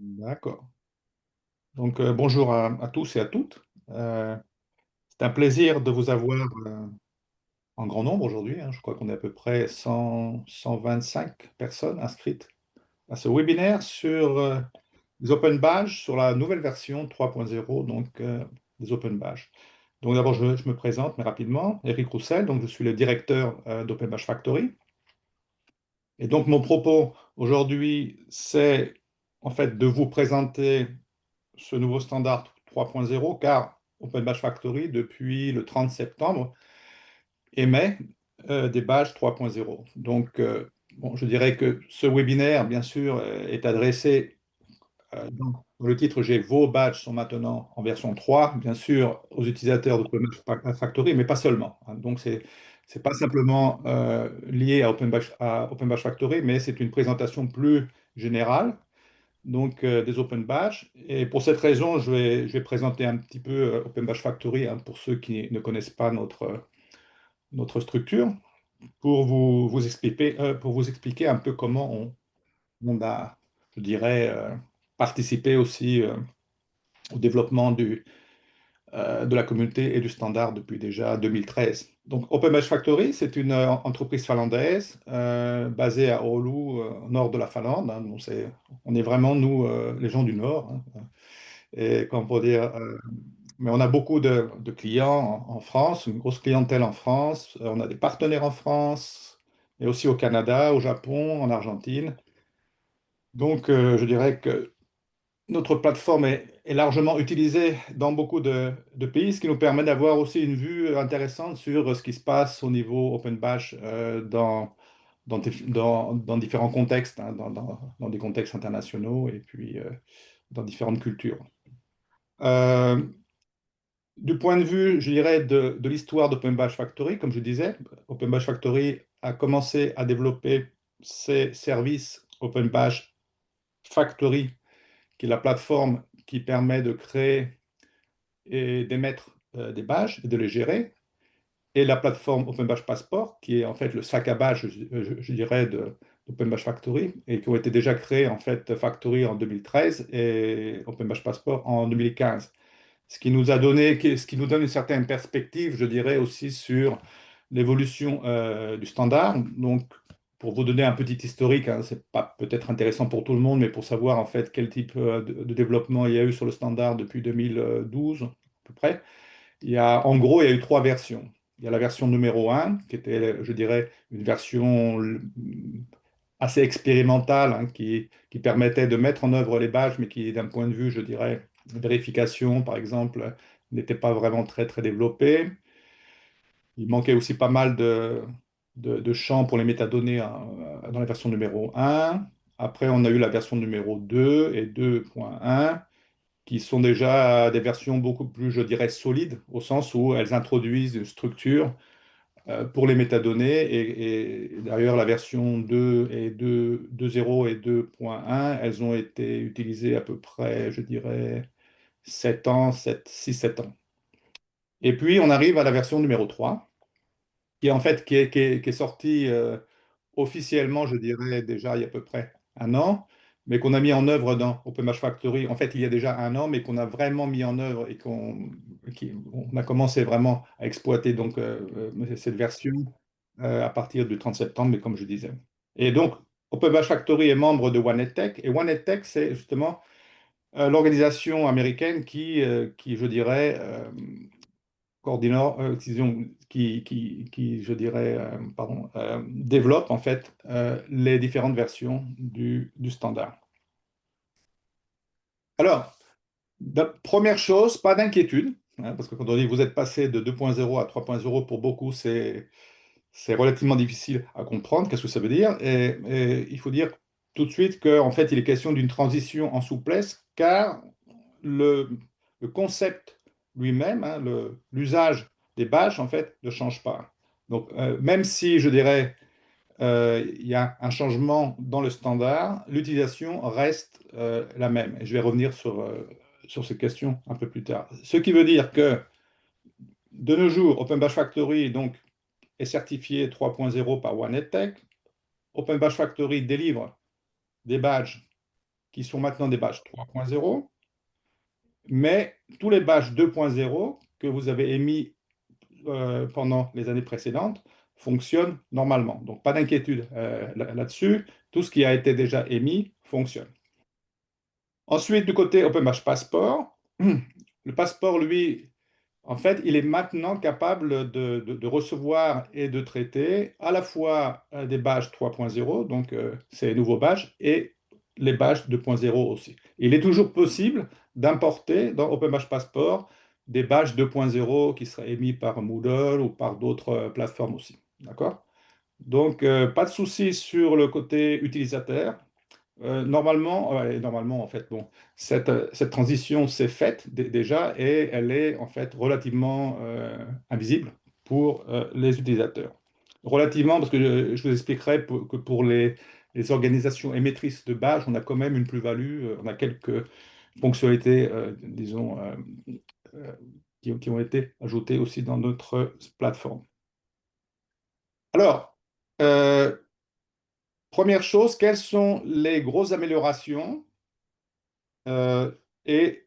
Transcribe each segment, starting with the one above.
D'accord. Donc, bonjour à tous et à toutes. Euh, c'est un plaisir de vous avoir en grand nombre aujourd'hui, hein. Je crois qu'on est à peu près 125 personnes inscrites à ce webinaire sur les Open Badges, sur la nouvelle version 3.0 donc, des Open Badges. Donc, d'abord, je me présente mais rapidement. Eric Roussel, donc, je suis le directeur d'Open Badge Factory. Et donc, mon propos aujourd'hui, c'est en fait de vous présenter ce nouveau standard 3.0, car Open Badge Factory, depuis le 30 septembre, émet des badges 3.0. Donc, bon, je dirais que ce webinaire, bien sûr, est adressé, dans le titre, j'ai vos badges sont maintenant en version 3, bien sûr, aux utilisateurs d'Open Badge Factory, mais pas seulement, hein. Donc, c'est pas simplement lié à Open Badge Factory, mais c'est une présentation plus générale donc des Open Badge. Et pour cette raison, je vais présenter un petit peu Open Badge Factory, hein, pour ceux qui ne connaissent pas notre structure, pour vous expliquer un peu comment on a, je dirais, participé aussi au développement de la communauté et du standard depuis déjà 2013. Donc, Open Badge Factory, c'est une entreprise finlandaise basée à Oulu, au nord de la Finlande, hein. Donc, on est vraiment, nous, les gens du Nord, hein. Et comment pour dire, mais on a beaucoup de clients en France, une grosse clientèle en France. On a des partenaires en France, et aussi au Canada, au Japon, en Argentine. Donc, je dirais que notre plateforme est largement utilisée dans beaucoup de pays, ce qui nous permet d'avoir aussi une vue intéressante sur ce qui se passe au niveau Open Bash dans différents contextes, hein, dans des contextes internationaux et puis dans différentes cultures. Euh, Du point de vue, je dirais, de l'histoire d'Open Badge Factory, comme je disais, Open Badge Factory a commencé à développer ses services Open Badge Factory, qui est la plateforme qui permet de créer et d'émettre des badges et de les gérer, et la plateforme Open Badge Passport, qui est en fait le sac à badge, je dirais, d'Open Badge Factory, et qui ont été déjà créés en fait Factory en 2013 et Open Badge Passport en 2015. Ce qui nous donne une certaine perspective, je dirais, aussi sur l'évolution du standard. Donc, pour vous donner un petit historique, hein, c'est pas peut-être intéressant pour tout le monde, mais pour savoir en fait quel type de développement il y a eu sur le standard depuis 2012 à peu près. En gros, il y a eu trois versions. Il y a la version numéro un, qui était, je dirais, une version assez expérimentale, hein, qui permettait de mettre en œuvre les badges, mais qui, d'un point de vue, je dirais, vérification, par exemple, n'était pas vraiment très, très développée. Il manquait aussi pas mal de champs pour les métadonnées, hein, dans la version numéro un. Après, on a eu la version numéro 2 et 2.1, qui sont déjà des versions beaucoup plus, je dirais, solides, au sens où elles introduisent une structure pour les métadonnées. Et d'ailleurs, la version 2 et 2.0 et 2.1, elles ont été utilisées à peu près, je dirais, 7 ans, 6-7 ans. Et puis, on arrive à la version numéro 3, qui est en fait qui est sortie officiellement, je dirais, déjà il y a à peu près un an, mais qu'on a mis en œuvre dans OpenMatch Factory. En fait, il y a déjà un an, mais qu'on a vraiment mis en œuvre et on a commencé vraiment à exploiter donc, cette version à partir du 30 septembre, mais comme je disais. Et donc, OpenMatch Factory est membre de OneNetTech, et OneNetTech, c'est justement l'organisation américaine qui, je dirais, qui, je dirais, pardon, développe en fait les différentes versions du standard. Alors, première chose, pas d'inquiétude, hein, parce que quand on dit que vous êtes passé de 2.0 à 3.0, pour beaucoup, c'est relativement difficile à comprendre. Qu'est-ce que ça veut dire? Et il faut dire tout de suite qu'en fait, il est question d'une transition en souplesse, car le, le concept lui-même, hein, l'usage des badges, en fait, ne change pas. Donc, même si, je dirais, il y a un changement dans le standard, l'utilisation reste la même. Et je vais revenir sur ces questions un peu plus tard. Ce qui veut dire que, de nos jours, Open Badge Factory donc, est certifié 3.0 par OneNetTech. Open Badge Factory délivre des badges qui sont maintenant des badges 3.0, mais tous les badges 2.0 que vous avez émis pendant les années précédentes fonctionnent normalement. Donc, pas d'inquiétude là-dessus. Tout ce qui a été déjà émis fonctionne. Ensuite, du côté OpenBash Passport, le passeport, lui, en fait, il est maintenant capable de recevoir et de traiter à la fois des badges 3.0, donc ces nouveaux badges, et les badges 2.0 aussi. Il est toujours possible d'importer dans OpenBash Passport des badges 2.0 qui seraient émis par Moodle ou par d'autres plateformes aussi. D'accord? Donc, pas de souci sur le côté utilisateur. Normalement, ouais, normalement, en fait, bon, cette transition s'est faite déjà et elle est en fait relativement invisible pour les utilisateurs. Relativement, parce que je vous expliquerai que pour les organisations émettrices de badge, on a quand même une plus-value, on a quelques fonctionnalités, disons, euh, qui ont été ajoutées aussi dans notre plateforme. Alors, euh, première chose, quelles sont les grosses améliorations euh, et,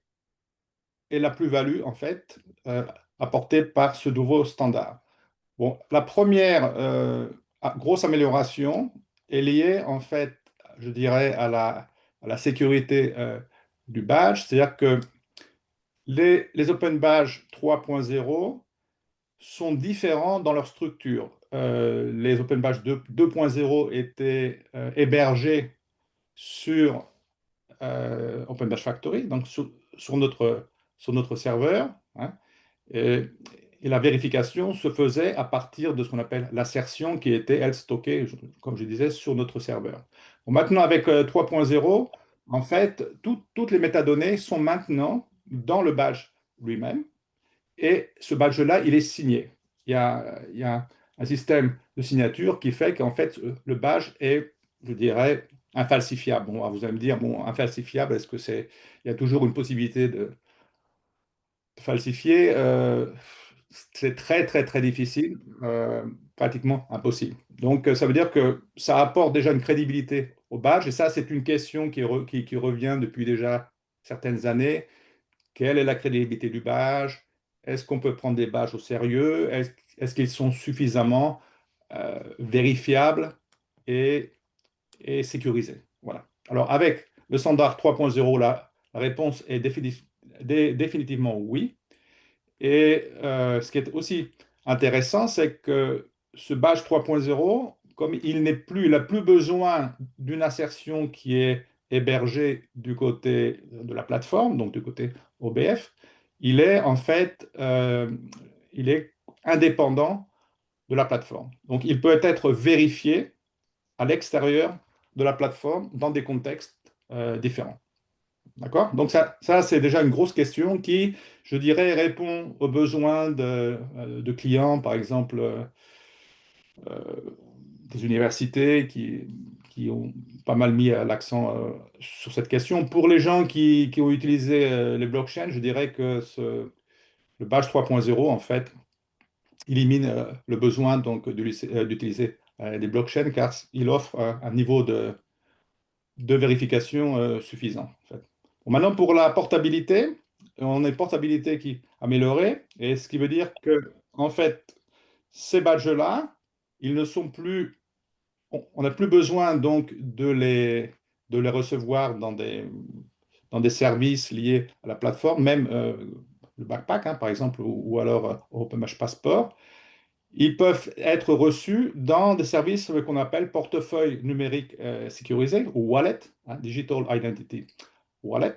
et la plus-value, en fait, apportée par ce nouveau standard. Bon, la première grosse amélioration est liée, en fait, je dirais, à la sécurité du badge, c'est-à-dire que les Open Badge 3.0 sont différents dans leur structure. Les Open Badge 2.0 étaient hébergés sur Open Badge Factory, donc sur notre serveur, hein, et, et la vérification se faisait à partir de ce qu'on appelle l'assertion qui était, elle, stockée, comme je disais, sur notre serveur. Bon, maintenant, avec 3.0, en fait, toutes les métadonnées sont maintenant dans le badge lui-même, et ce badge-là, il est signé. Il y a un système de signature qui fait qu'en fait, le badge est, je dirais, infalsifiable. Bon, vous allez me dire, bon, infalsifiable, est-ce que c'est... Il y a toujours une possibilité de falsifier. C'est très, très, très difficile, pratiquement impossible. Donc, ça veut dire que ça apporte déjà une crédibilité au badge, et ça, c'est une question qui revient depuis déjà certaines années. Quelle est la crédibilité du badge? Est-ce qu'on peut prendre des badges au sérieux? Est-ce qu'ils sont suffisamment vérifiables et, et sécurisés? Voilà. Alors, avec le standard 3.0, la réponse est définitivement oui. Et ce qui est aussi intéressant, c'est que ce badge 3.0, comme il n'a plus besoin d'une assertion qui est hébergée du côté de la plateforme, donc du côté OBF, il est en fait il est indépendant de la plateforme. Donc il peut être vérifié à l'extérieur de la plateforme dans des contextes différents. D'accord? Donc ça c'est déjà une grosse question qui, je dirais, répond aux besoins de clients, par exemple, euh, des universités qui ont pas mal mis l'accent sur cette question. Pour les gens qui ont utilisé les blockchains, je dirais que le badge 3.0, en fait, élimine le besoin donc d'utiliser des blockchains car il offre un niveau de vérification suffisant. En fait. Bon, maintenant, pour la portabilité, on a une portabilité qui est améliorée, et ce qui veut dire que, en fait, ces badges-là, ils ne sont plus, on n'a plus besoin donc de les recevoir dans des services liés à la plateforme, même le backpack, hein, par exemple, ou alors OpenMash Passport. Ils peuvent être reçus dans des services qu'on appelle portefeuille numérique sécurisé ou wallet, hein, Digital Identity Wallet.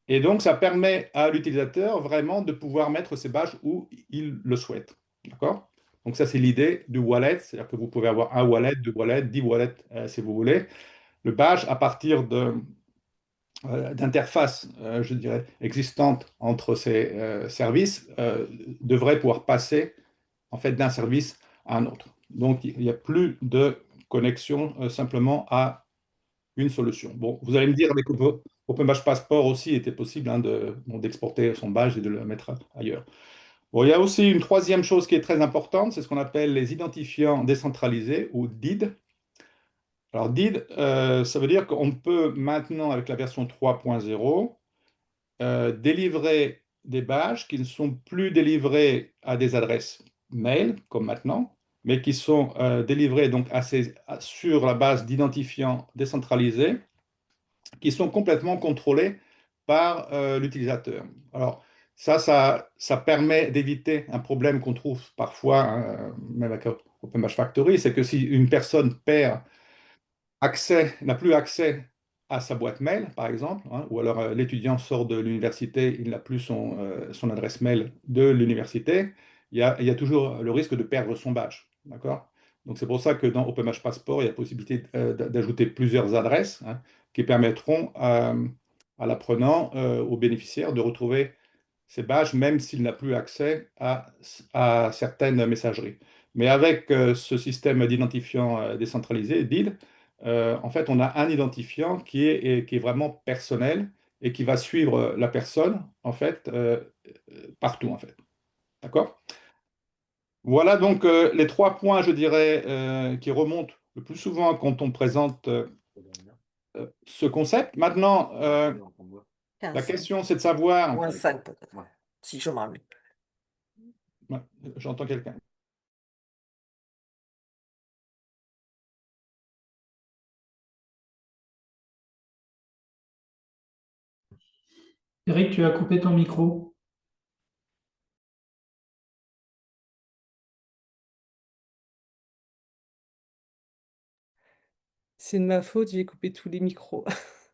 Et donc, ça permet à l'utilisateur vraiment de pouvoir mettre ses badges où il le souhaite. D'accord? Donc, ça, c'est l'idée du wallet. C'est-à-dire que vous pouvez avoir un wallet, deux wallets, 10 wallets si vous voulez. Le badge, à partir d'interfaces, je dirais, existantes entre ces services, devrait pouvoir passer en fait d'un service à un autre. Donc, il n'y a plus de connexion simplement à une solution. Bon, vous allez me dire, avec OpenBadge Passport aussi, il était possible hein, d'exporter son badge et de le mettre ailleurs. Bon, il y a aussi une troisième chose qui est très importante, c'est ce qu'on appelle les identifiants décentralisés ou DID. Alors, DID, ça veut dire qu'on peut maintenant, avec la version 3.0, délivrer des badges qui ne sont plus délivrés à des adresses mail, comme maintenant, mais qui sont délivrés donc sur la base d'identifiants décentralisés qui sont complètement contrôlés par l'utilisateur. Alors, ça permet d'éviter un problème qu'on trouve parfois, hein, même avec OpenBash Factory, c'est que si une personne perd n'a plus accès à sa boîte mail, par exemple, hein, ou alors l'étudiant sort de l'université, il n'a plus son adresse mail de l'université, il y a toujours le risque de perdre son badge. D'accord? Donc c'est pour ça que dans OpenBash Passport, il y a la possibilité d'ajouter plusieurs adresses hein, qui permettront à l'apprenant, au bénéficiaire, de retrouver ses badges, même s'il n'a plus accès à certaines messageries. Mais avec ce système d'identifiant décentralisé, DID, en fait, on a un identifiant qui est vraiment personnel et qui va suivre la personne, en fait, partout, en fait. D'accord? Voilà donc les 3 points, je dirais, qui remontent le plus souvent quand on présente ce concept. Maintenant, la 15. question, c'est de savoir... Moins 5 peut-être, ouais. Si je m'en rappelle. Ouais, j'entends quelqu'un. Eric, tu as coupé ton micro. C'est de ma faute, j'ai coupé tous les micros.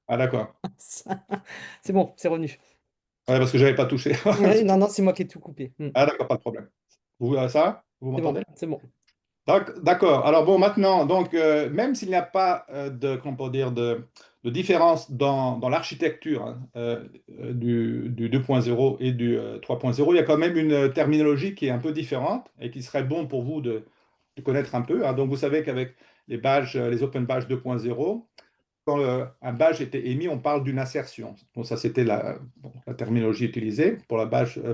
Ah, d'accord. C'est bon, c'est revenu. Ouais, parce que je n'avais pas touché. Non, non, c'est moi qui ai tout coupé. Ah, d'accord, pas de problème. Ça va? Vous C'est m'entendez? bon, c'est bon. D'accord. Alors bon, maintenant, donc, même s'il n'y a pas comment on peut dire, de différence dans l'architecture hein, du 2.0 et du 3.0, il y a quand même une terminologie qui est un peu différente et qui serait bon pour vous de connaître un peu, hein. Donc vous savez qu'avec les badges, les Open Badge 2.0, quand un badge était émis, on parle d'une insertion. Bon, ça, c'était la terminologie utilisée pour,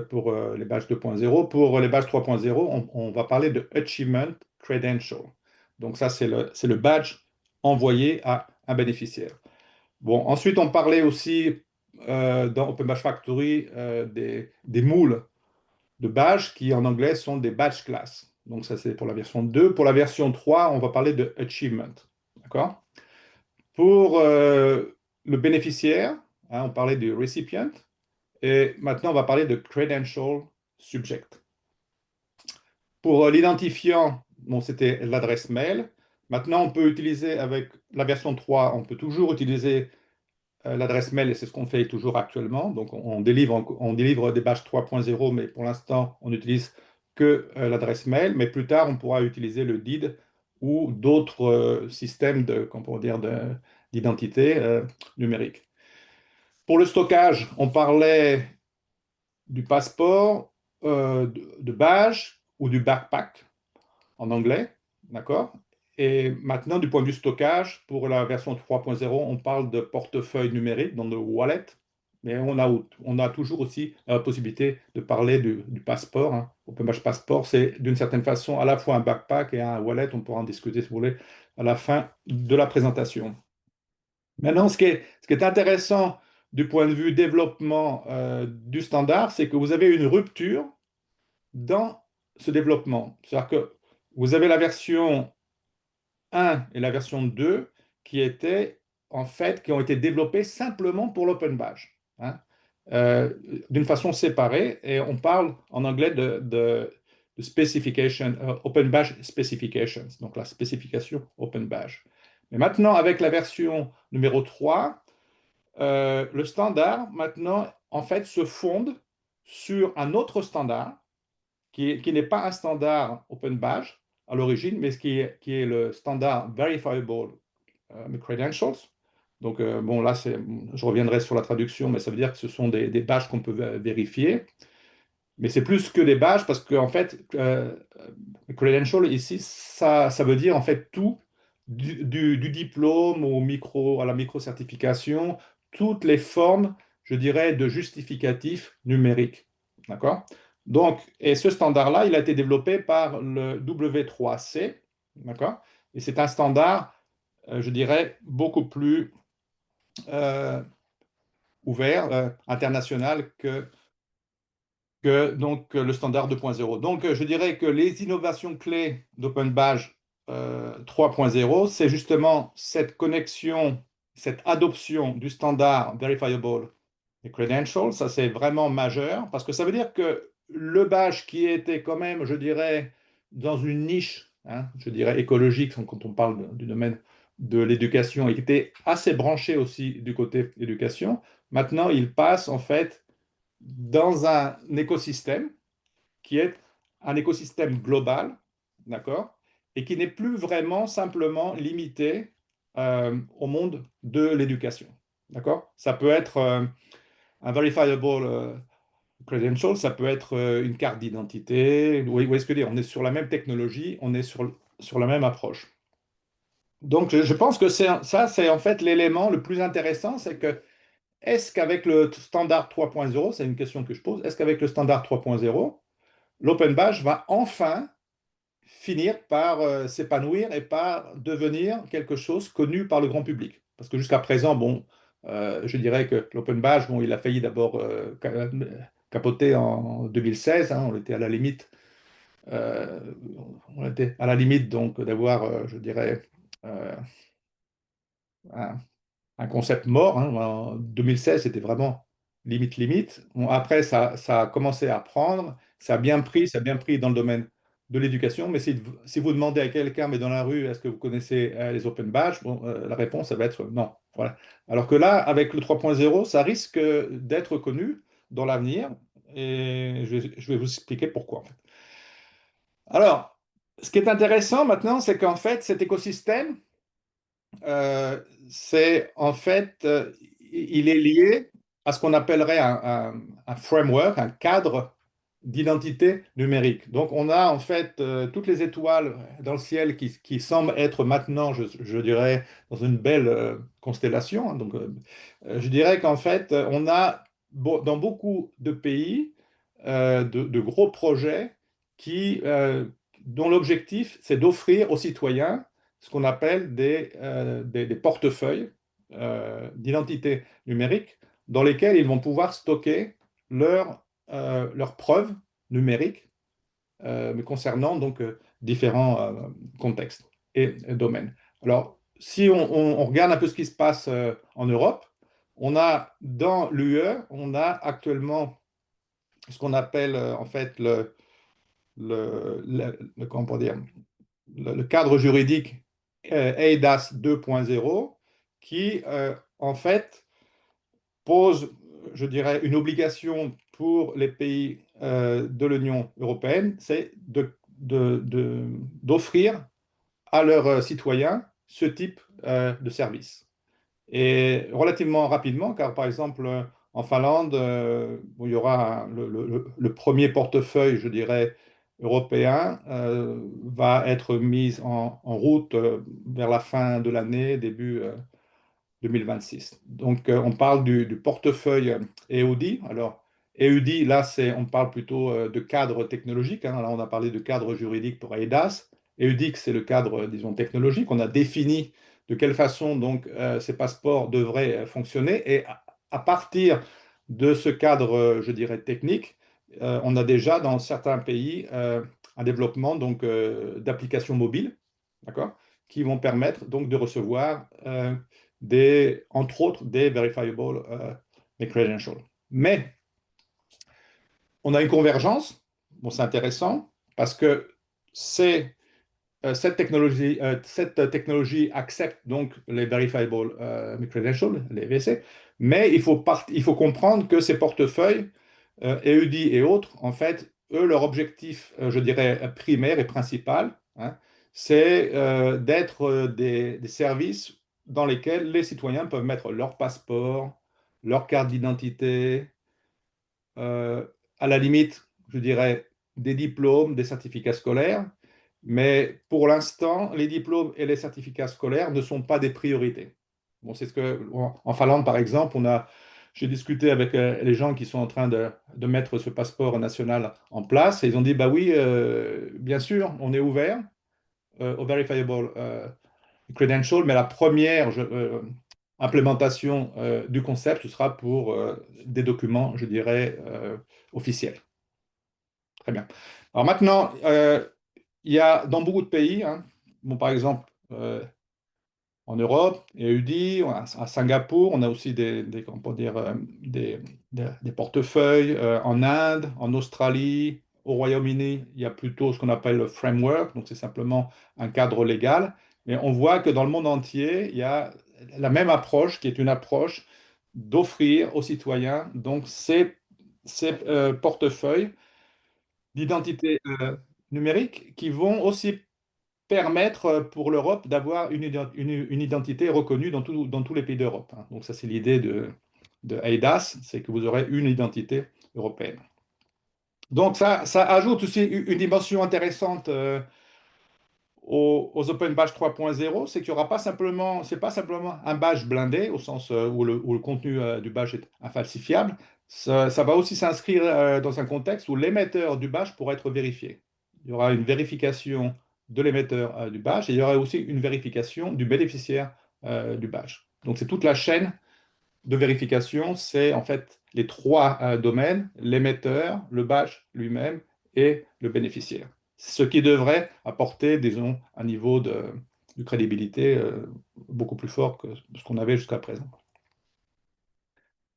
pour les badges 2.0. Pour les badges 3.0, on va parler de Achievement Credential. Donc ça, c'est le badge envoyé à un bénéficiaire. Bon, ensuite, on parlait aussi dans OpenBadge Factory des moules de badges qui, en anglais, sont des badge class. Donc ça, c'est pour la version 2. Pour la version 3, on va parler de Achievement. D'accord? Pour le bénéficiaire, hein, on parlait du recipient, et maintenant on va parler de credential subject. Pour l'identifiant, bon, c'était l'adresse mail. Maintenant, on peut utiliser avec la version 3, on peut toujours utiliser l'adresse mail, et c'est ce qu'on fait toujours actuellement. Donc, on délivre des badges 3.0, mais pour l'instant, on n'utilise que l'adresse mail. Mais plus tard, on pourra utiliser le DID ou d'autres systèmes comment on peut dire, d'identité numérique. Pour le stockage, on parlait du passeport, de badge ou du backpack en anglais, d'accord? Et maintenant, du point de vue stockage, pour la version 3.0, on parle de portefeuille numérique, donc de wallet, mais on a toujours aussi la possibilité de parler du passeport, hein. OpenBadge Passport, c'est d'une certaine façon à la fois un backpack et un wallet, on pourra en discuter si vous voulez à la fin de la présentation. Maintenant, ce qui est intéressant du point de vue développement du standard, c'est que vous avez une rupture dans ce développement. C'est-à-dire que vous avez la version 1 et la version 2 qui ont été développées simplement pour l'Open Badge, hein, d'une façon séparée, et on parle en anglais de specification, Open Badge Specifications, donc la spécification Open Badge. Mais maintenant, avec la version numéro 3, le standard, maintenant, en fait, se fonde sur un autre standard qui n'est pas un standard Open Badge à l'origine, mais qui est le standard Verifiable Credentials. Donc, bon, là, je reviendrai sur la traduction, mais ça veut dire que ce sont des badges qu'on peut vérifier. Mais c'est plus que des badges parce qu'en fait, credential ici, ça veut dire en fait tout, du diplôme à la micro-certification, toutes les formes, je dirais, de justificatifs numériques. D'accord? Donc, et ce standard-là, il a été développé par le W3C. D'accord? Et c'est un standard je dirais, beaucoup plus euh, ouvert, international que donc, le standard 2.0. Donc, je dirais que les innovations clés d'OpenBadge 3.0, c'est justement cette connexion, cette adoption du standard Verifiable et Credentials. Ça, c'est vraiment majeur parce que ça veut dire que le badge qui était quand même, je dirais, dans une niche, hein, je dirais écologique, quand on parle du domaine de l'éducation, et qui était assez branché aussi du côté éducation, maintenant, il passe en fait dans un écosystème qui est un écosystème global, d'accord, et qui n'est plus vraiment simplement limité au monde de l'éducation, d'accord. Ça peut être un verifiable credential, ça peut être une carte d'identité. Vous voyez ce que je veux dire? On est sur la même technologie, on est sur la même approche. Donc, je pense que ça, c'est en fait l'élément le plus intéressant, c'est que est-ce qu'avec le standard 3.0, c'est une question que je pose, est-ce qu'avec le standard 3.0, l'Open Badge va enfin finir par s'épanouir et par devenir quelque chose connu par le grand public? Parce que jusqu'à présent, bon, je dirais que l'Open Badge, bon, il a failli d'abord capoter en 2016, hein, euh, on était à la limite donc d'avoir, je dirais, euh, un, un concept mort, hein. En 2016, c'était vraiment limite, limite. Bon, après, ça a commencé à prendre, ça a bien pris dans le domaine de l'éducation, mais si vous demandez à quelqu'un, mais dans la rue, est-ce que vous connaissez les open badges, bon, la réponse, ça va être non. Voilà. Alors que là, avec le 3.0, ça risque d'être connu dans l'avenir, et je vais vous expliquer pourquoi, en fait. Alors, ce qui est intéressant maintenant, c'est qu'en fait, cet écosystème, euh, c'est en fait, il est lié à ce qu'on appellerait un framework, un cadre d'identité numérique. Donc, on a en fait toutes les étoiles dans le ciel qui semblent être maintenant, je dirais, dans une belle constellation, hein. Donc, je dirais qu'en fait, on a dans beaucoup de pays de gros projets dont l'objectif, c'est d'offrir aux citoyens ce qu'on appelle des portefeuilles d'identité numérique dans lesquels ils vont pouvoir stocker leurs preuves numériques, mais concernant donc différents contextes et domaines. Alors, si on regarde un peu ce qui se passe en Europe, on a dans l'UE, on a actuellement ce qu'on appelle en fait comment on peut dire, le cadre juridique eIDAS 2.0 qui, en fait, pose, je dirais, une obligation pour les pays de l'Union européenne, c'est d'offrir à leurs citoyens ce type de service. Et relativement rapidement, car par exemple, en Finlande, bon, il y aura le premier portefeuille, je dirais, européen, va être mis en route vers la fin de l'année, début 2026. Donc, on parle du portefeuille EUDI. Alors, EUDI, là, on parle plutôt de cadre technologique, hein. Là, on a parlé de cadre juridique pour EIDAS. EUDIC, c'est le cadre, disons, technologique. On a défini de quelle façon donc ces passeports devraient fonctionner. Et à partir de ce cadre, je dirais, technique, on a déjà dans certains pays un développement donc d'applications mobiles, d'accord, qui vont permettre donc de recevoir entre autres des verifiable des credentials. Mais on a une convergence, bon, c'est intéressant, parce que cette technologie accepte donc les verifiable credentials, les VC, mais il faut comprendre que ces portefeuilles, EUDI et autres, en fait, eux, leur objectif, je dirais, primaire et principal, hein, c'est d'être des services dans lesquels les citoyens peuvent mettre leur passeport, leur carte d'identité, euh, à la limite, je dirais, des diplômes, des certificats scolaires. Mais pour l'instant, les diplômes et les certificats scolaires ne sont pas des priorités. Bon, c'est ce que, en Finlande, par exemple, j'ai discuté avec les gens qui sont en train de mettre ce passeport national en place et ils ont dit, bah oui, bien sûr, on est ouvert au verifiable credential, mais la première implémentation du concept, ce sera pour des documents, je dirais, officiels. Très bien. Alors maintenant, il y a dans beaucoup de pays, hein, bon, par exemple, en Europe, il y a UDI, à Singapour, on a aussi comment on peut dire, des portefeuilles en Inde, en Australie, au Royaume-Uni, il y a plutôt ce qu'on appelle le framework, donc c'est simplement un cadre légal. Mais on voit que dans le monde entier, il y a la même approche qui est une approche d'offrir aux citoyens donc ces portefeuilles d'identité numérique qui vont aussi permettre pour l'Europe d'avoir une identité reconnue dans tous les pays d'Europe, hein. Donc ça, c'est l'idée de eIDAS, c'est que vous aurez une identité européenne. Donc ça ajoute aussi une dimension intéressante aux Open Badge 3.0, c'est qu'il y aura pas simplement, c'est pas simplement un badge blindé au sens où le contenu du badge est infalsifiable. Ça va aussi s'inscrire dans un contexte où l'émetteur du badge pourra être vérifié. Il y aura une vérification de l'émetteur du badge et il y aura aussi une vérification du bénéficiaire du badge. Donc c'est toute la chaîne de vérification, c'est en fait les trois domaines, l'émetteur, le badge lui-même et le bénéficiaire. Ce qui devrait apporter, disons, un niveau de crédibilité beaucoup plus fort que ce qu'on avait jusqu'à présent.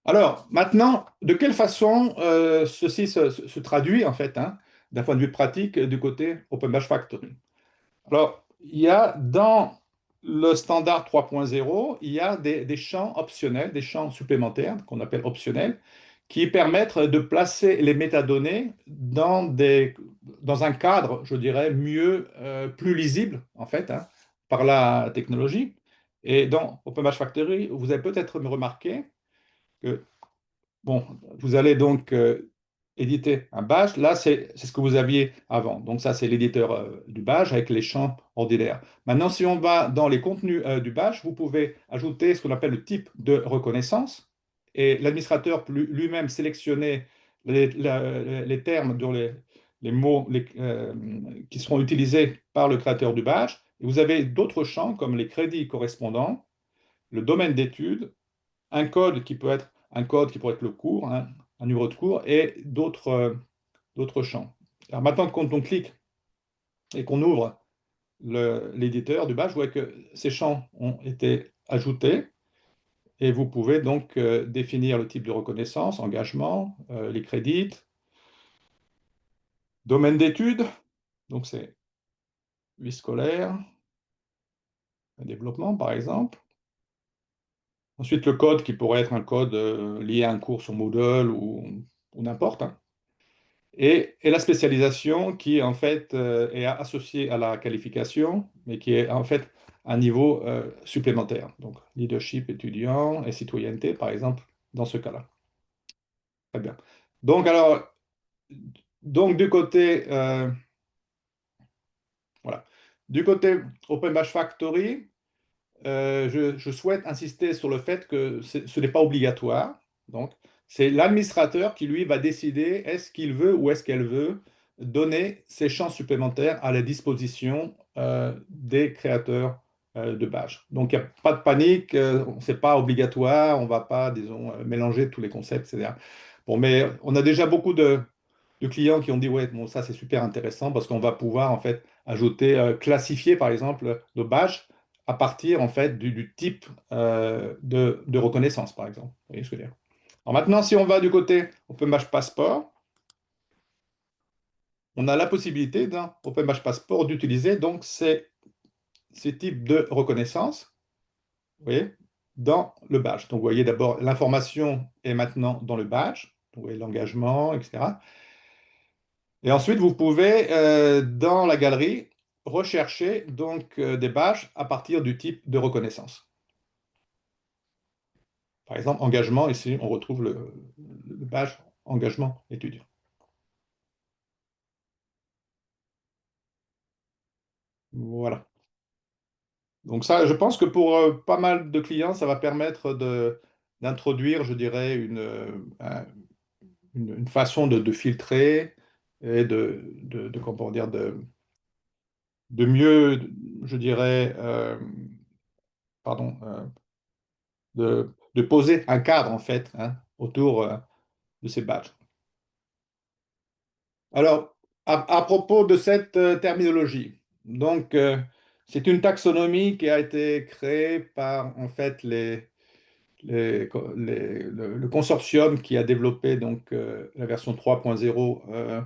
Alors, maintenant, de quelle façon ceci se traduit, en fait, hein, d'un point de vue pratique du côté Open Badge Factory? Alors, il y a dans le standard 3.0, il y a des champs optionnels, des champs supplémentaires qu'on appelle optionnels, qui permettent de placer les métadonnées dans un cadre, je dirais, mieux, plus lisible, en fait, hein, par la technologie. Et dans OpenBatch Factory, vous avez peut-être remarqué que bon, vous allez donc éditer un badge. Là, c'est ce que vous aviez avant. Donc ça, c'est l'éditeur du badge avec les champs ordinaires. Maintenant, si on va dans les contenus du badge, vous pouvez ajouter ce qu'on appelle le type de reconnaissance. Et l'administrateur peut lui-même sélectionner les termes, les mots qui seront utilisés par le créateur du badge. Et vous avez d'autres champs comme les crédits correspondants, le domaine d'études, un code qui peut être un code qui pourrait être le cours, hein, un numéro de cours, et d'autres champs. Alors maintenant, quand on clique et qu'on ouvre l'éditeur du badge, vous voyez que ces champs ont été ajoutés et vous pouvez donc définir le type de reconnaissance, engagement, les crédits, domaine d'études, donc c'est vie scolaire, développement par exemple. Ensuite, le code qui pourrait être un code lié à un cours sur Moodle ou n'importe, hein. Et la spécialisation qui, en fait, est associée à la qualification, mais qui est en fait un niveau supplémentaire. Donc, leadership étudiant et citoyenneté, par exemple, dans ce cas-là. Très bien. Donc, alors, donc du côté, voilà. Du côté Open Badge Factory, je souhaite insister sur le fait que ce n'est pas obligatoire. Donc, c'est l'administrateur qui, lui, va décider est-ce qu'il veut ou est-ce qu'elle veut donner ces champs supplémentaires à la disposition des créateurs de badges. Donc, il n'y a pas de panique, ce n'est pas obligatoire, on ne va pas, disons, mélanger tous les concepts, etc. Bon, mais on a déjà beaucoup de clients qui ont dit, ouais, bon, ça c'est super intéressant parce qu'on va pouvoir, en fait, ajouter, classifier, par exemple, nos badges à partir en fait du type de reconnaissance, par exemple. Vous voyez ce que je veux dire? Alors maintenant, si on va du côté OpenBadge Passport, on a la possibilité dans OpenBadge Passport d'utiliser donc ces types de reconnaissance, vous voyez, dans le badge. Donc vous voyez d'abord l'information est maintenant dans le badge, vous voyez l'engagement, etc. Et ensuite, vous pouvez, dans la galerie, rechercher donc des badges à partir du type de reconnaissance. Par exemple, engagement, ici, on retrouve le badge engagement étudiant. Voilà. Donc ça, je pense que pour pas mal de clients, ça va permettre d'introduire, je dirais, une façon de filtrer et comment dire, de mieux, je dirais, pardon, de poser un cadre en fait, hein, autour de ces badges. Alors, à propos de cette terminologie, donc c'est une taxonomie qui a été créée par en fait le consortium qui a développé donc la version 3.0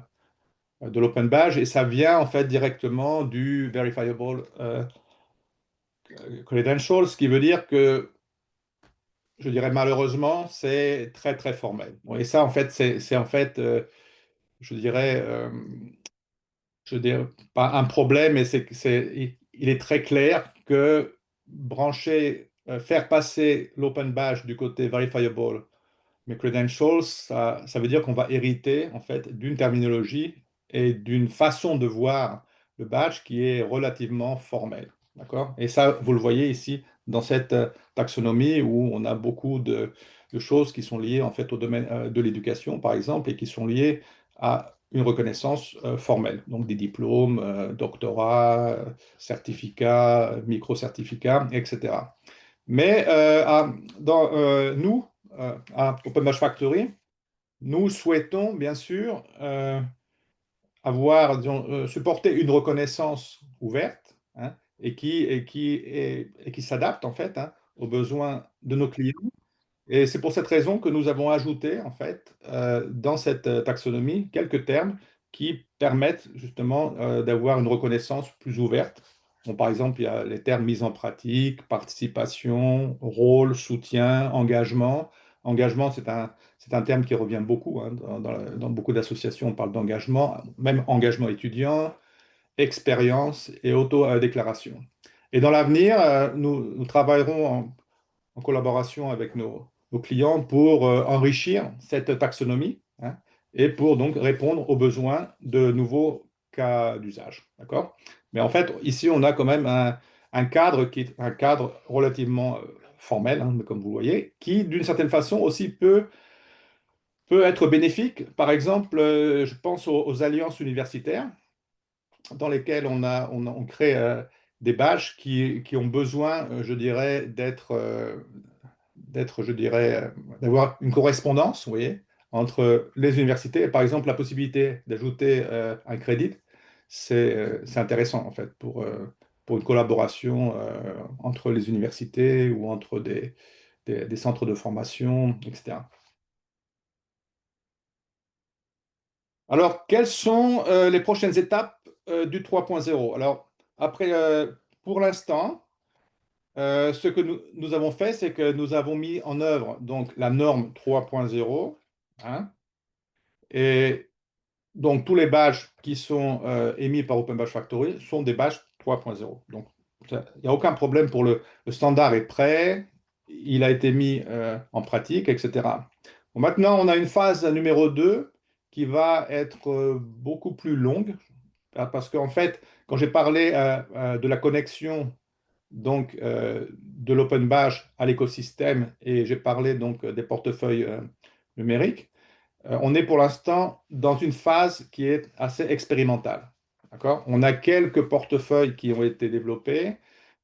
de l'Open Badge, et ça vient en fait directement du Verifiable Credentials, ce qui veut dire que, je dirais malheureusement, c'est très très formel. Bon, et ça en fait, c'est en fait, je dirais, je dirais pas un problème, mais il est très clair que brancher, faire passer l'Open Badge du côté Verifiable mais credentials, ça veut dire qu'on va hériter en fait d'une terminologie et d'une façon de voir le badge qui est relativement formelle. D'accord? Et ça, vous le voyez ici dans cette taxonomie où on a beaucoup de choses qui sont liées en fait au domaine de l'éducation, par exemple, et qui sont liées à une reconnaissance formelle. Donc des diplômes, doctorats, certificats, micro-certificats, etc. Mais nous, à OpenBatch Factory, nous souhaitons bien sûr avoir, disons, supporter une reconnaissance ouverte, hein, et qui s'adapte en fait, hein, aux besoins de nos clients. Et c'est pour cette raison que nous avons ajouté, en fait, dans cette taxonomie, quelques termes qui permettent justement d'avoir une reconnaissance plus ouverte. Bon, par exemple, il y a les termes mise en pratique, participation, rôle, soutien, engagement. Engagement, c'est un terme qui revient beaucoup, hein, dans beaucoup d'associations, on parle d'engagement, même engagement étudiant, expérience et auto-déclaration. Et dans l'avenir, nous travaillerons en collaboration avec nos clients pour enrichir cette taxonomie, hein, et pour donc répondre aux besoins de nouveaux cas d'usage. D'accord? Mais en fait, ici, on a quand même un cadre qui est un cadre relativement formel, hein, comme vous voyez, qui d'une certaine façon aussi peut être bénéfique. Par exemple, je pense aux alliances universitaires dans lesquelles on crée des badges qui ont besoin, je dirais, je dirais, d'avoir une correspondance, vous voyez, entre les universités. Par exemple, la possibilité d'ajouter un crédit, c'est intéressant, en fait, pour une collaboration entre les universités ou entre des centres de formation, etc. Alors, quelles sont les prochaines étapes du 3.0? Alors, après, pour l'instant, ce que nous avons fait, c'est que nous avons mis en œuvre donc la norme 3.0, hein, et donc tous les badges qui sont émis par Open Badge Factory sont des badges 3.0. Donc il n'y a aucun problème pour le standard est prêt, il a été mis en pratique, etc. Bon, maintenant, on a une phase numéro 2 qui va être beaucoup plus longue, parce qu'en fait, quand j'ai parlé de la connexion donc de l'open badge à l'écosystème, et j'ai parlé donc des portefeuilles numériques, on est pour l'instant dans une phase qui est assez expérimentale. D'accord? On a quelques portefeuilles qui ont été développés,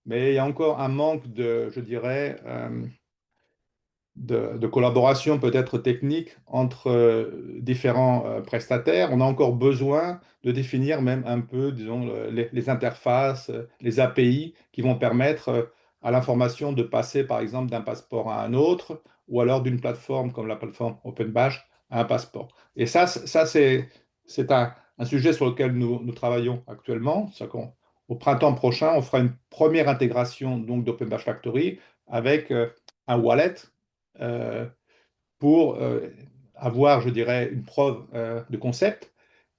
mais il y a encore un manque je dirais, de collaboration peut-être technique entre différents prestataires. On a encore besoin de définir même un peu, disons, les interfaces, les API qui vont permettre à l'information de passer, par exemple, d'un passeport à un autre, ou alors d'une plateforme comme la plateforme OpenBadge à un passeport. Et ça c'est un sujet sur lequel nous travaillons actuellement. Au printemps prochain, on fera une première intégration donc d'OpenBadge Factory avec un wallet euh, pour avoir, je dirais, une preuve de concept.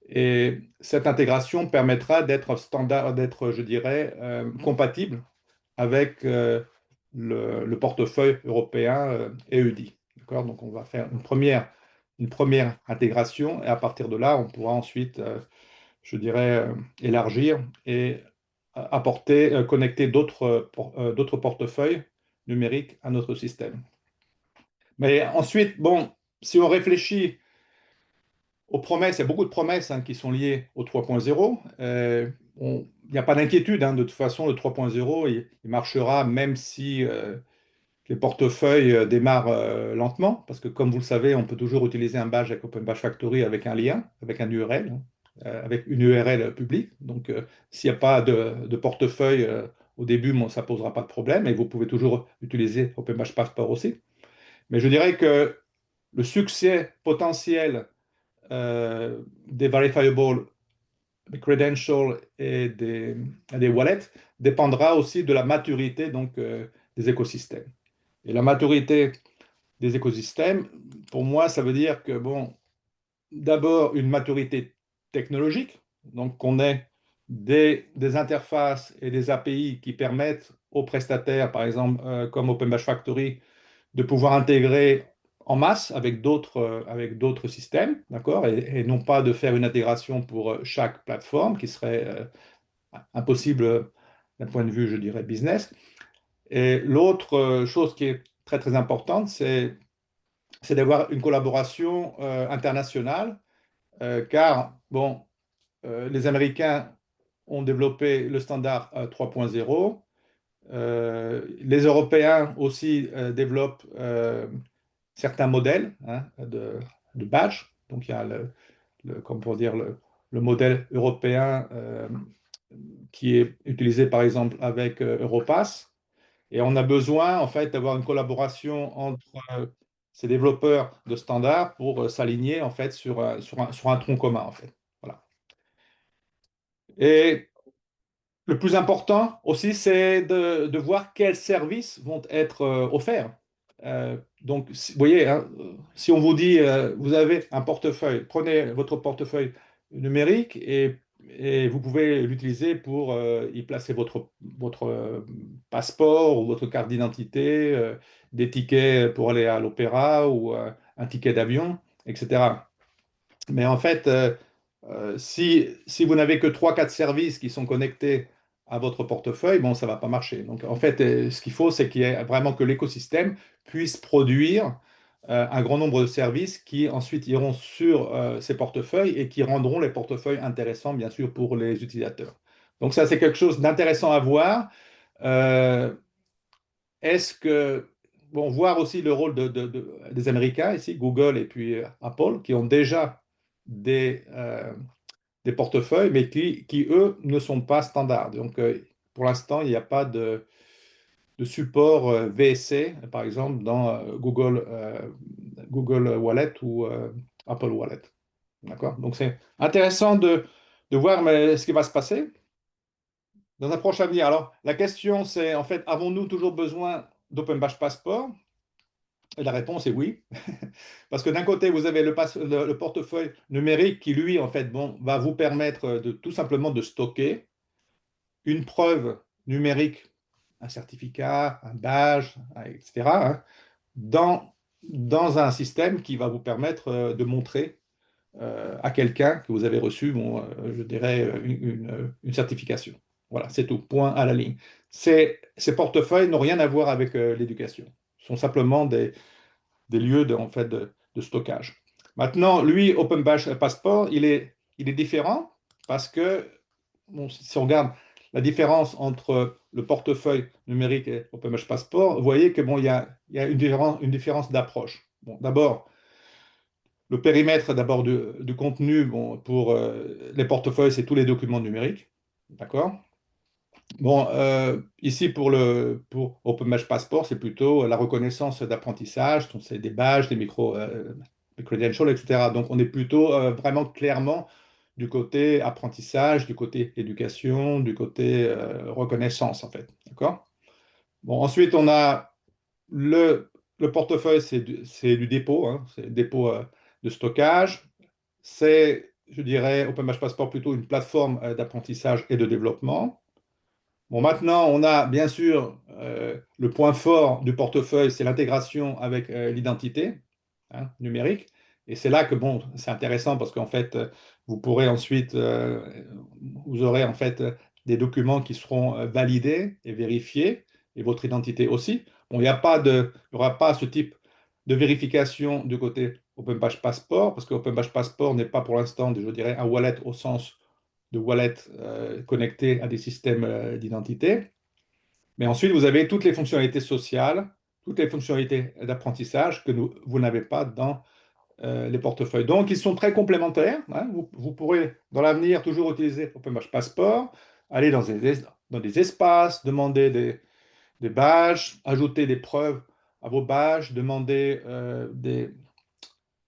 Et cette intégration permettra d'être standard, d'être, je dirais, compatible avec le portefeuille européen EUDI. D'accord? Donc, on va faire une première intégration et à partir de là, on pourra ensuite, je dirais, élargir et apporter, connecter d'autres portefeuilles numériques à notre système. Mais ensuite, bon, si on réfléchit aux promesses, il y a beaucoup de promesses, hein, qui sont liées au 3.0. il n'y a pas d'inquiétude, hein. De toute façon, le 3.0, il marchera même si les portefeuilles démarrent lentement, parce que comme vous le savez, on peut toujours utiliser un badge avec OpenBadge Factory avec un lien, avec un URL, hein, avec une URL publique. Donc, s'il n'y a pas de portefeuille au début, bon, ça ne posera pas de problème, et vous pouvez toujours utiliser OpenBadge Passport aussi. Mais je dirais que le succès potentiel des verifiable des credentials et des wallets dépendra aussi de la maturité donc, des écosystèmes. Et la maturité des écosystèmes, pour moi, ça veut dire que, bon, d'abord, une maturité technologique, donc qu'on ait des interfaces et des API qui permettent aux prestataires, par exemple, comme OpenBash Factory, de pouvoir intégrer en masse avec d'autres systèmes, d'accord, et non pas de faire une intégration pour chaque plateforme qui serait impossible d'un point de vue, je dirais, business. Et l'autre chose qui est très très importante, c'est d'avoir une collaboration internationale, car bon, les Américains ont développé le standard 3.0, les Européens aussi développent certains modèles, hein, de badge. Donc il y a comme pour dire, le modèle européen qui est utilisé par exemple avec Europass. Et on a besoin en fait d'avoir une collaboration entre ces développeurs de standards pour s'aligner en fait sur un tronc commun en fait. Voilà. Et le plus important aussi, c'est de voir quels services vont être offerts. Donc, vous voyez, hein, si on vous dit, vous avez un portefeuille, prenez votre portefeuille numérique et vous pouvez l'utiliser pour y placer votre passeport ou votre carte d'identité, des tickets pour aller à l'opéra ou un ticket d'avion, etc. Mais en fait, si vous n'avez que trois quatre services qui sont connectés à votre portefeuille, bon, ça ne va pas marcher. Donc, en fait, ce qu'il faut, c'est qu'il y ait vraiment que l'écosystème puisse produire un grand nombre de services qui ensuite iront sur ces portefeuilles et qui rendront les portefeuilles intéressants, bien sûr, pour les utilisateurs. Donc, ça, c'est quelque chose d'intéressant à voir. Euh, Est-ce que, bon, voir aussi le rôle des Américains ici, Google et puis Apple, qui ont déjà des, euh, des portefeuilles, mais qui, eux, ne sont pas standards. Donc, pour l'instant, il n'y a pas de support VSC, par exemple, dans Google Wallet ou Apple Wallet. D'accord? Donc, c'est intéressant de voir mais, ce qui va se passer dans un prochain avenir. Alors, la question, c'est, en fait, avons-nous toujours besoin d'OpenBash Passport? Et la réponse est oui. Parce que d'un côté, vous avez le portefeuille numérique qui, lui, en fait, bon, va vous permettre de tout simplement de stocker une preuve numérique, un certificat, un badge, etc., hein, dans un système qui va vous permettre de montrer à quelqu'un que vous avez reçu, bon, je dirais, une certification. Voilà, c'est tout, point à la ligne. Ces portefeuilles n'ont rien à voir avec l'éducation. Ce sont simplement des lieux en fait, de stockage. Maintenant, lui, OpenBash Passport, il est différent parce que, bon, si on regarde la différence entre le portefeuille numérique et OpenBash Passport, vous voyez que bon, il y a une différence d'approche. Bon, d'abord, le périmètre d'abord du contenu, bon, pour les portefeuilles, c'est tous les documents numériques. D'accord? Bon, ici pour OpenMesh Passport, c'est plutôt la reconnaissance d'apprentissage, donc c'est des badges, des credentials, etc. Donc on est plutôt vraiment clairement du côté apprentissage, du côté éducation, du côté reconnaissance en fait. D'accord? Bon, ensuite on a le portefeuille, c'est du dépôt, hein, c'est le dépôt de stockage. C'est, je dirais, OpenMesh Passport plutôt une plateforme d'apprentissage et de développement. Bon, maintenant, on a bien sûr le point fort du portefeuille, c'est l'intégration avec l'identité, hein, numérique. Et c'est là que bon, c'est intéressant parce qu'en fait, vous pourrez ensuite, vous aurez en fait des documents qui seront validés et vérifiés, et votre identité aussi. Bon, il n'y aura pas ce type de vérification du côté OpenBash Passport, parce que OpenBash Passport n'est pas pour l'instant, je dirais, un wallet au sens de wallet connectés à des systèmes d'identité. Mais ensuite, vous avez toutes les fonctionnalités sociales, toutes les fonctionnalités d'apprentissage que vous n'avez pas dans les portefeuilles. Donc, ils sont très complémentaires, hein. Vous pourrez, dans l'avenir, toujours utiliser OpenBadge Passport, aller dans des espaces, demander des badges, ajouter des preuves à vos badges, demander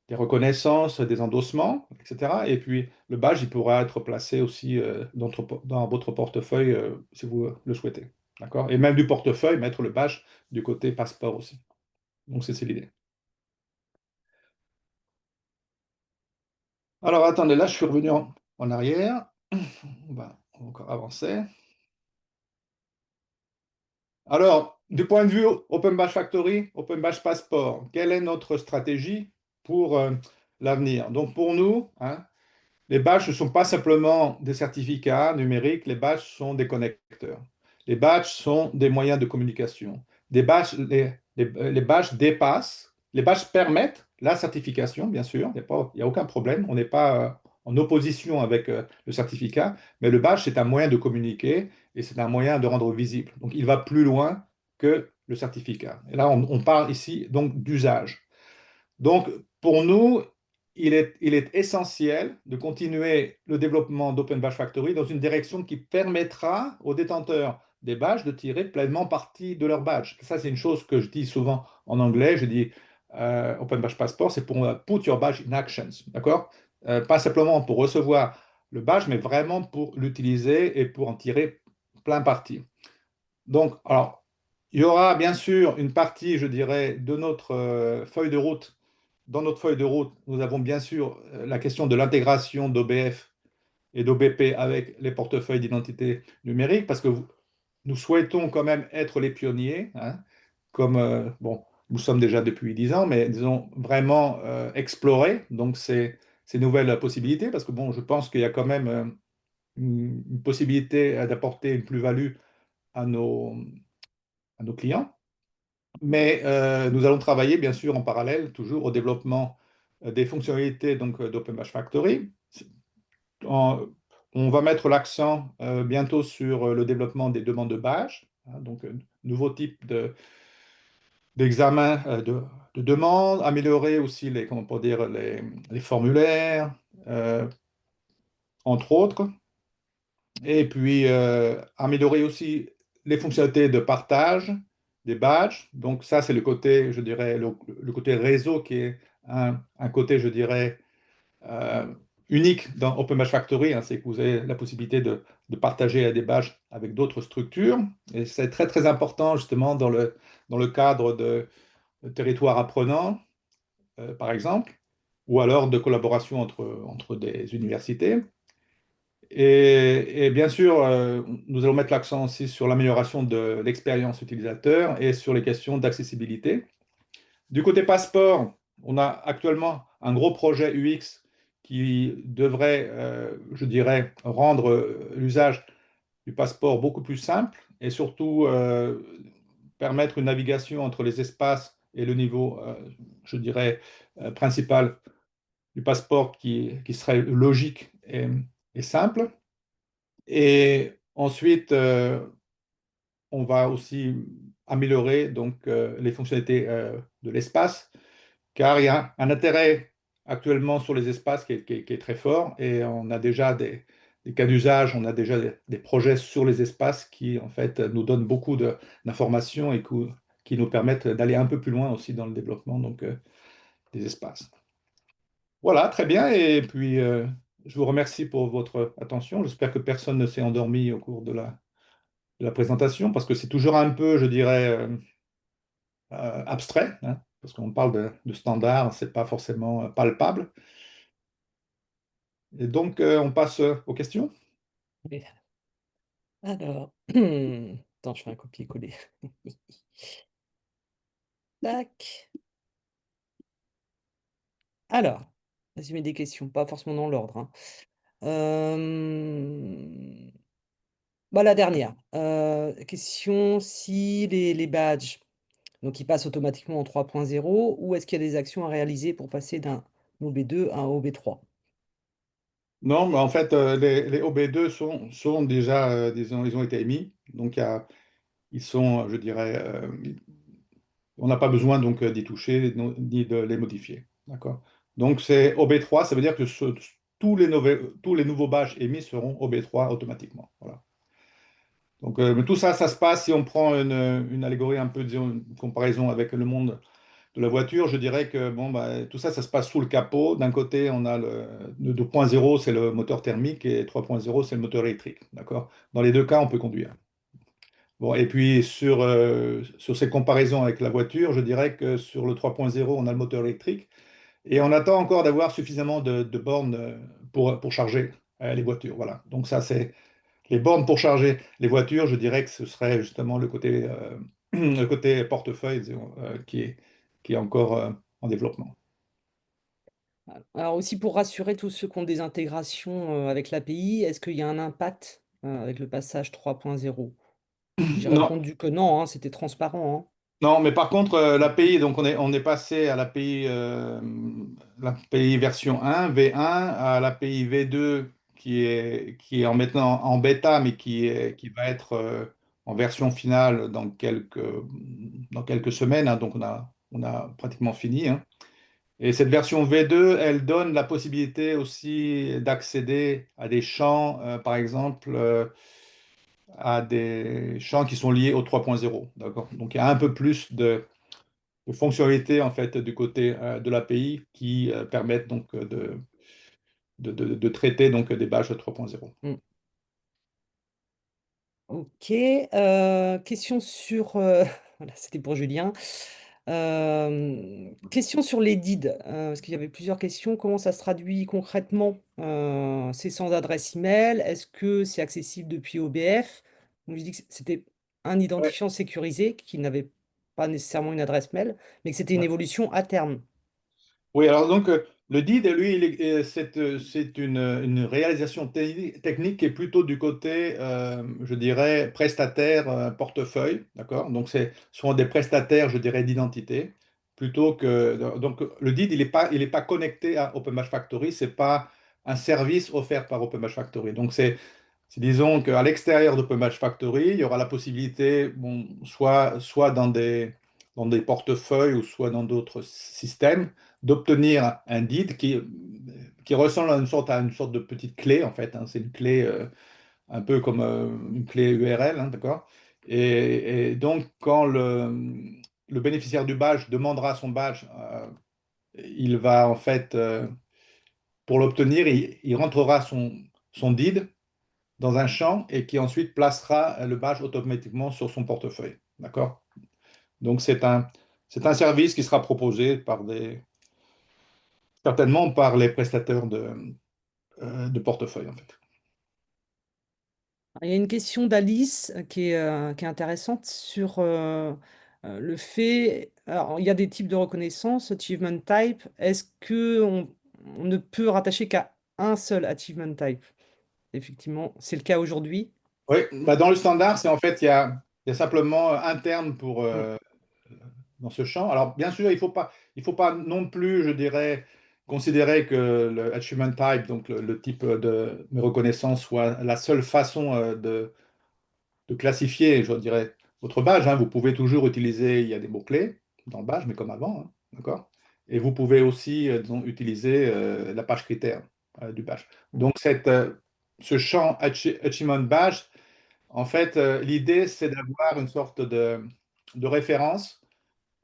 des reconnaissances, des endossements, etc. Et puis, le badge, il pourra être placé aussi dans votre portefeuille si vous le souhaitez. D'accord? Et même du portefeuille, mettre le badge du côté passeport aussi. Donc, c'est l'idée. Alors, attendez, là, je suis revenu en arrière. On va encore avancer. Alors, du point de vue Open Badge Factory, Open Badge Passport, quelle est notre stratégie pour l'avenir? Donc, pour nous, hein, les badges ne sont pas simplement des certificats numériques, les badges sont des connecteurs. Les badges sont des moyens de communication. Les badges dépassent, les badges permettent la certification, bien sûr, il n'y a aucun problème, on n'est pas en opposition avec le certificat, mais le badge, c'est un moyen de communiquer et c'est un moyen de rendre visible. Donc, il va plus loin que le certificat. Et là, on parle ici donc d'usage. Donc, pour nous, il est essentiel de continuer le développement d'Open Badge Factory dans une direction qui permettra aux détenteurs des badges de tirer pleinement parti de leur badge. Ça, c'est une chose que je dis souvent en anglais. Je dis Open Badge Passport, c'est pour put your badge in actions. D'accord? Pas simplement pour recevoir le badge, mais vraiment pour l'utiliser et pour en tirer plein parti. Donc, alors, il y aura bien sûr une partie, je dirais, de notre feuille de route. Dans notre feuille de route, nous avons bien sûr la question de l'intégration d'OBF et d'OBP avec les portefeuilles d'identité numérique, parce que nous souhaitons quand même être les pionniers, hein, comme, bon, nous sommes déjà depuis 10 ans, mais disons vraiment explorer donc ces nouvelles possibilités, parce que bon, je pense qu'il y a quand même une possibilité d'apporter une plus-value à à nos clients. Mais nous allons travailler, bien sûr, en parallèle, toujours au développement des fonctionnalités donc d'Open Badge Factory. En- on va mettre l'accent bientôt sur le développement des demandes de badge, hein, donc nouveau type d'examen de demande, améliorer aussi comment on peut dire, les formulaires, euh, entre autres. Et puis, améliorer aussi les fonctionnalités de partage des badges. Donc ça, c'est le côté, je dirais, le côté réseau qui est un côté, je dirais, euh, unique dans Open Badge Factory, hein. C'est que vous avez la possibilité de partager des badges avec d'autres structures. Et c'est très, très important, justement, dans le cadre de territoires apprenants, par exemple, ou alors de collaboration entre des universités. Et bien sûr, nous allons mettre l'accent aussi sur l'amélioration de l'expérience utilisateur et sur les questions d'accessibilité. Du côté passeport, on a actuellement un gros projet UX qui devrait, je dirais, rendre l'usage du passeport beaucoup plus simple et surtout permettre une navigation entre les espaces et le niveau, je dirais, principal du passeport qui serait logique et simple. Et ensuite, on va aussi améliorer donc, les fonctionnalités de l'espace, car il y a un intérêt actuellement sur les espaces qui est très fort, et on a déjà des cas d'usage, on a déjà des projets sur les espaces qui, en fait, nous donnent beaucoup d'informations et qui nous permettent d'aller un peu plus loin aussi dans le développement donc, des espaces. Voilà, très bien, et puis je vous remercie pour votre attention. J'espère que personne ne s'est endormi au cours de la présentation, parce que c'est toujours un peu, je dirais, abstrait, hein, parce qu'on parle de standards, c'est pas forcément palpable. Et donc, on passe aux questions. Oui. Alors, attends, je fais un copier-coller. Tac. Alors, résumé des questions, pas forcément dans l'ordre, hein. Euh, Bah, la dernière. Question si les badges, donc ils passent automatiquement en 3.0, ou est-ce qu'il y a des actions à réaliser pour passer d'un OB2 à un OB3? Non, mais en fait, les OB2 sont déjà, disons, ils ont été émis. Donc, ils sont, je dirais, on n'a pas besoin donc d'y toucher ni de les modifier. D'accord? Donc, c'est OB3, ça veut dire que tous les nouveaux badges émis seront OB3 automatiquement. Voilà. Donc, mais tout ça, ça se passe si on prend une allégorie un peu, disons, une comparaison avec le monde de la voiture, je dirais que bon, bah, tout ça, ça se passe sous le capot. D'un côté, on a le 2.0, c'est le moteur thermique, et 3.0, c'est le moteur électrique. D'accord? Dans les deux cas, on peut conduire. Bon, et puis sur ces comparaisons avec la voiture, je dirais que sur le 3.0, on a le moteur électrique, et on attend encore d'avoir suffisamment de bornes pour charger les voitures. Voilà. Donc ça, c'est les bornes pour charger les voitures, je dirais que ce serait justement le côté portefeuille, disons, qui est encore en développement. Alors aussi pour rassurer tous ceux qui ont des intégrations, avec l'API, est-ce qu'il y a un impact, avec le passage 3.0? J'ai Non, répondu que non, hein, c'était transparent, hein. non, mais par contre, l'API, donc on est passé à l'API version 1, V1, à l'API V2 qui est en maintenant en bêta, mais qui va être en version finale dans quelques semaines, hein. Donc on a pratiquement fini, hein. Et cette version V2, elle donne la possibilité aussi d'accéder à des champs, par exemple, à des champs qui sont liés au 3.0. D'accord? Donc il y a un peu plus de fonctionnalités en fait du côté de l'API qui permettent donc de traiter donc des badges 3.0. Mmh. OK, question sur, voilà, c'était pour Julien. Question sur les DID, parce qu'il y avait plusieurs questions. Comment ça se traduit concrètement, c'est sans adresse email? Est-ce que c'est accessible depuis OBF? Donc je dis que c'était un Ouais, identifiant sécurisé qui n'avait pas nécessairement une adresse mail, mais que c'était une ouais. évolution à terme. Oui, alors donc le DID, lui, c'est une réalisation technique qui est plutôt du côté, je dirais, prestataire portefeuille, d'accord? Donc ce sont des prestataires, je dirais, d'identité, plutôt que donc le DID, il est pas connecté à OpenBash Factory, c'est pas un service offert par OpenBash Factory. Donc disons qu'à l'extérieur d'OpenBash Factory, il y aura la possibilité, bon, soit dans des portefeuilles ou soit dans d'autres systèmes, d'obtenir un DID qui ressemble à une sorte de petite clé, en fait, hein. C'est une clé un peu comme une clé URL, hein, d'accord? Et donc, quand le bénéficiaire du badge demandera son badge, il va en fait, pour l'obtenir, il rentrera son DID dans un champ et qui ensuite placera le badge automatiquement sur son portefeuille. D'accord? Donc c'est un service qui sera proposé certainement par les prestataires de portefeuille, en fait. Il y a une question d'Alice qui est intéressante sur le fait. Alors, il y a des types de reconnaissance, achievement type. Est-ce on ne peut rattacher qu'à un seul achievement type? Effectivement, c'est le cas aujourd'hui. Oui, bah dans le standard, c'est en fait, il y a simplement un terme Mm. dans ce champ. Alors, bien sûr, il faut pas non plus, je dirais, considérer que le achievement type, donc le type de reconnaissance, soit la seule façon de classifier, je dirais, votre badge, hein. Vous pouvez toujours utiliser, il y a des mots-clés dans le badge, mais comme avant, hein, d'accord? Et vous pouvez aussi, disons, utiliser la page critère du badge. Donc, ce champ Achievement Badge, en fait, l'idée, c'est d'avoir une sorte de référence,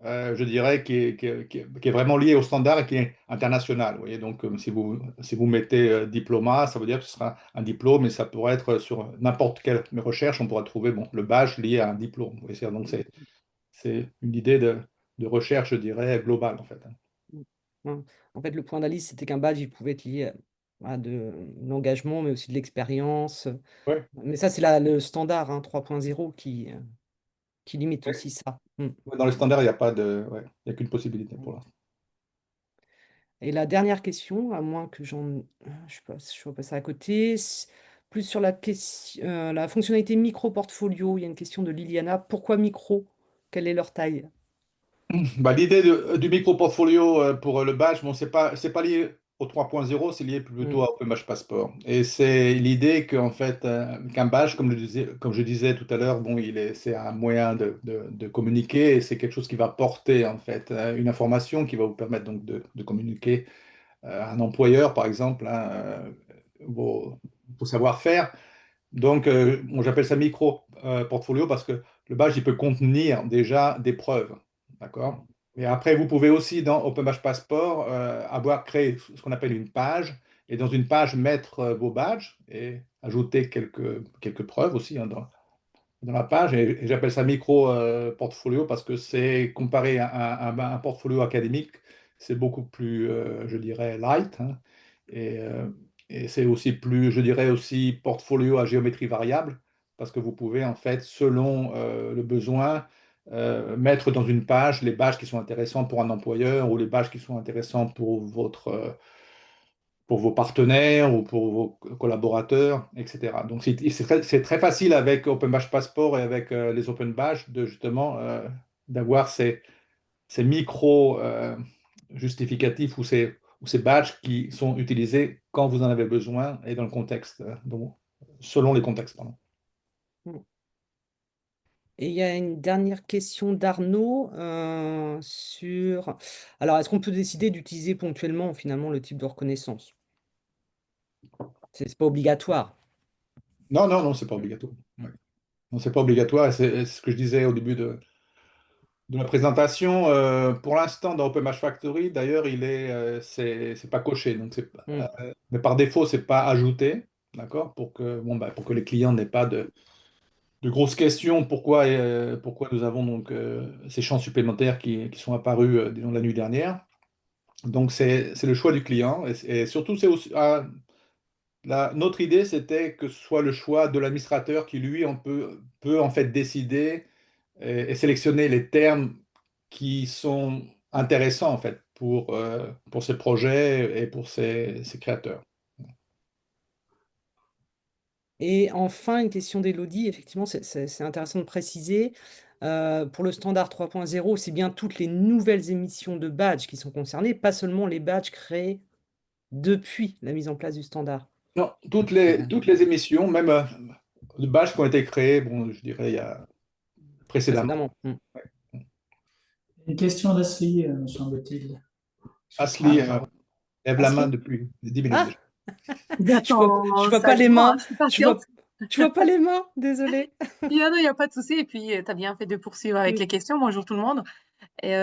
je dirais, qui est vraiment liée au standard et qui est international. Vous voyez, donc, si vous mettez diplôme, ça veut dire que ce sera un diplôme, et ça pourrait être sur n'importe quelle recherche, on pourra trouver bon, le badge lié à un diplôme. Vous voyez, donc, c'est une idée de recherche, je dirais, globale, en fait, hein. Mm. Mm. En fait, le point d'Alice, c'était qu'un badge, il pouvait être lié à l'engagement, mais aussi de l'expérience. Ouais, Mais ça, c'est le standard, hein, 3.0 qui limite ouais. aussi ça. Mm. Ouais, dans le standard, il n'y a pas ouais, il y a qu'une possibilité pour l'instant. Et la dernière question, à moins que je sais pas, si je suis passée à côté, plus sur la fonctionnalité micro-portfolio, il y a une question de Liliana. Pourquoi micro? Quelle est leur taille? Bah, l'idée du micro-portfolio pour le badge, bon, c'est pas lié au 3.0, c'est lié Mm. plutôt à Open Badge Passport. Et c'est l'idée qu'en fait, qu'un badge, comme je disais tout à l'heure, bon, c'est un moyen de communiquer et c'est quelque chose qui va porter en fait une information qui va vous permettre donc de communiquer à un employeur, par exemple, hein, vos savoir-faire. Donc, bon, j'appelle ça micro-portfolio parce que le badge, il peut contenir déjà des preuves. D'accord? Et après, vous pouvez aussi, dans Open Badge Passport, avoir créé ce qu'on appelle une page. Et dans une page, mettre vos badges et ajouter quelques preuves aussi hein, dans la page. Et j'appelle ça micro-portfolio parce que c'est comparé à un portfolio académique, c'est beaucoup plus, je dirais, light. Hein. Et, euh, et c'est aussi plus, je dirais aussi, portfolio à géométrie variable parce que vous pouvez, en fait, selon le besoin, mettre dans une page les badges qui sont intéressants pour un employeur ou les badges qui sont intéressants pour vos partenaires ou pour vos collaborateurs, etc. Donc, c'est très facile avec Open Badge Passport et avec les Open Badge de justement d'avoir ces micro justificatifs ou ces badges qui sont utilisés quand vous en avez besoin et dans le contexte, selon les contextes. Pardon. Mm. Et il y a une dernière question d'Arnaud sur... Alors, est-ce qu'on peut décider d'utiliser ponctuellement finalement le type de reconnaissance? C'est pas obligatoire. Non, non, non, c'est pas obligatoire. Ouais. Non, c'est pas obligatoire. Et c'est ce que je disais au début de la présentation. Pour l'instant, dans OpenMatch Factory, d'ailleurs, c'est pas coché. Donc Mm. mais par défaut, c'est pas ajouté, d'accord, pour que les clients n'aient pas de grosses questions. Pourquoi nous avons donc ces champs supplémentaires qui sont apparus, disons, la nuit dernière. Donc c'est le choix du client et surtout c'est aussi notre idée, c'était que ce soit le choix de l'administrateur qui, lui, peut en fait décider et sélectionner les termes qui sont intéressants en fait pour ces projets et pour ces créateurs. Et enfin, une question d'Élodie, effectivement, c'est intéressant de préciser. Pour le standard 3.0, c'est bien toutes les nouvelles émissions de badges qui sont concernées, pas seulement les badges créés depuis la mise en place du standard. Non, Euh, toutes les émissions, même de badges qui ont été créés, bon, je dirais, il y a précédemment. Précédemment. Mm. Une question d'Asli, me semble-t-il. Asli lève la main Asli? depuis 10 minutes déjà. Ah, je J'attends vois pas les sagement, hein, mains. je suis Je patiente. vois, je vois pas les mains, désolée. Non, il n'y a pas de souci. Et puis, tu as bien fait de poursuivre avec Mm. les questions. Bonjour tout le monde. Et,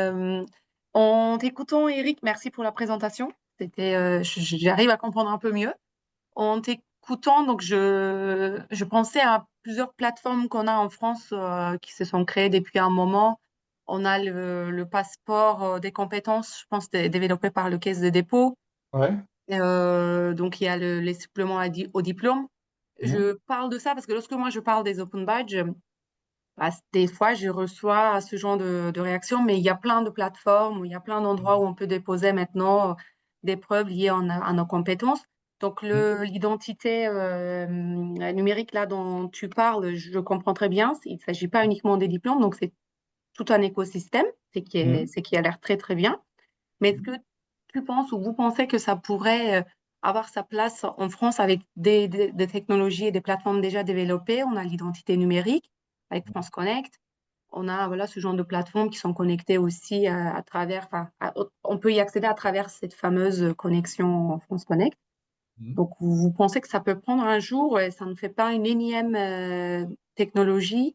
en t'écoutant, Eric, merci pour la présentation. J'arrive à comprendre un peu mieux. En t'écoutant, donc je pensais à plusieurs plateformes qu'on a en France qui se sont créées depuis un moment. On a le passeport des compétences, je pense, développé par le Caisse de dépôt. Ouais. Donc, il y a les suppléments au diplôme. Mhm. Je parle de ça parce que lorsque moi je parle des open badges, bah, des fois je reçois ce genre de réaction, mais il y a plein de plateformes, il y a plein d'endroits où on peut déposer maintenant des preuves liées à nos compétences. Donc, Mhm. l'identité numérique là dont tu parles, je comprends très bien. Il ne s'agit pas uniquement des diplômes, donc c'est tout un écosystème, Mhm. c'est qui a l'air très très bien. Mais est-ce que tu penses ou vous pensez que ça pourrait avoir sa place en France avec des technologies et des plateformes déjà développées? On a l'identité numérique avec France Connect. On a voilà, ce genre de plateformes qui sont connectées aussi à travers, on peut y accéder à travers cette fameuse connexion France Connect. Mhm. Donc, vous pensez que ça peut prendre un jour et ça ne fait pas une énième technologie?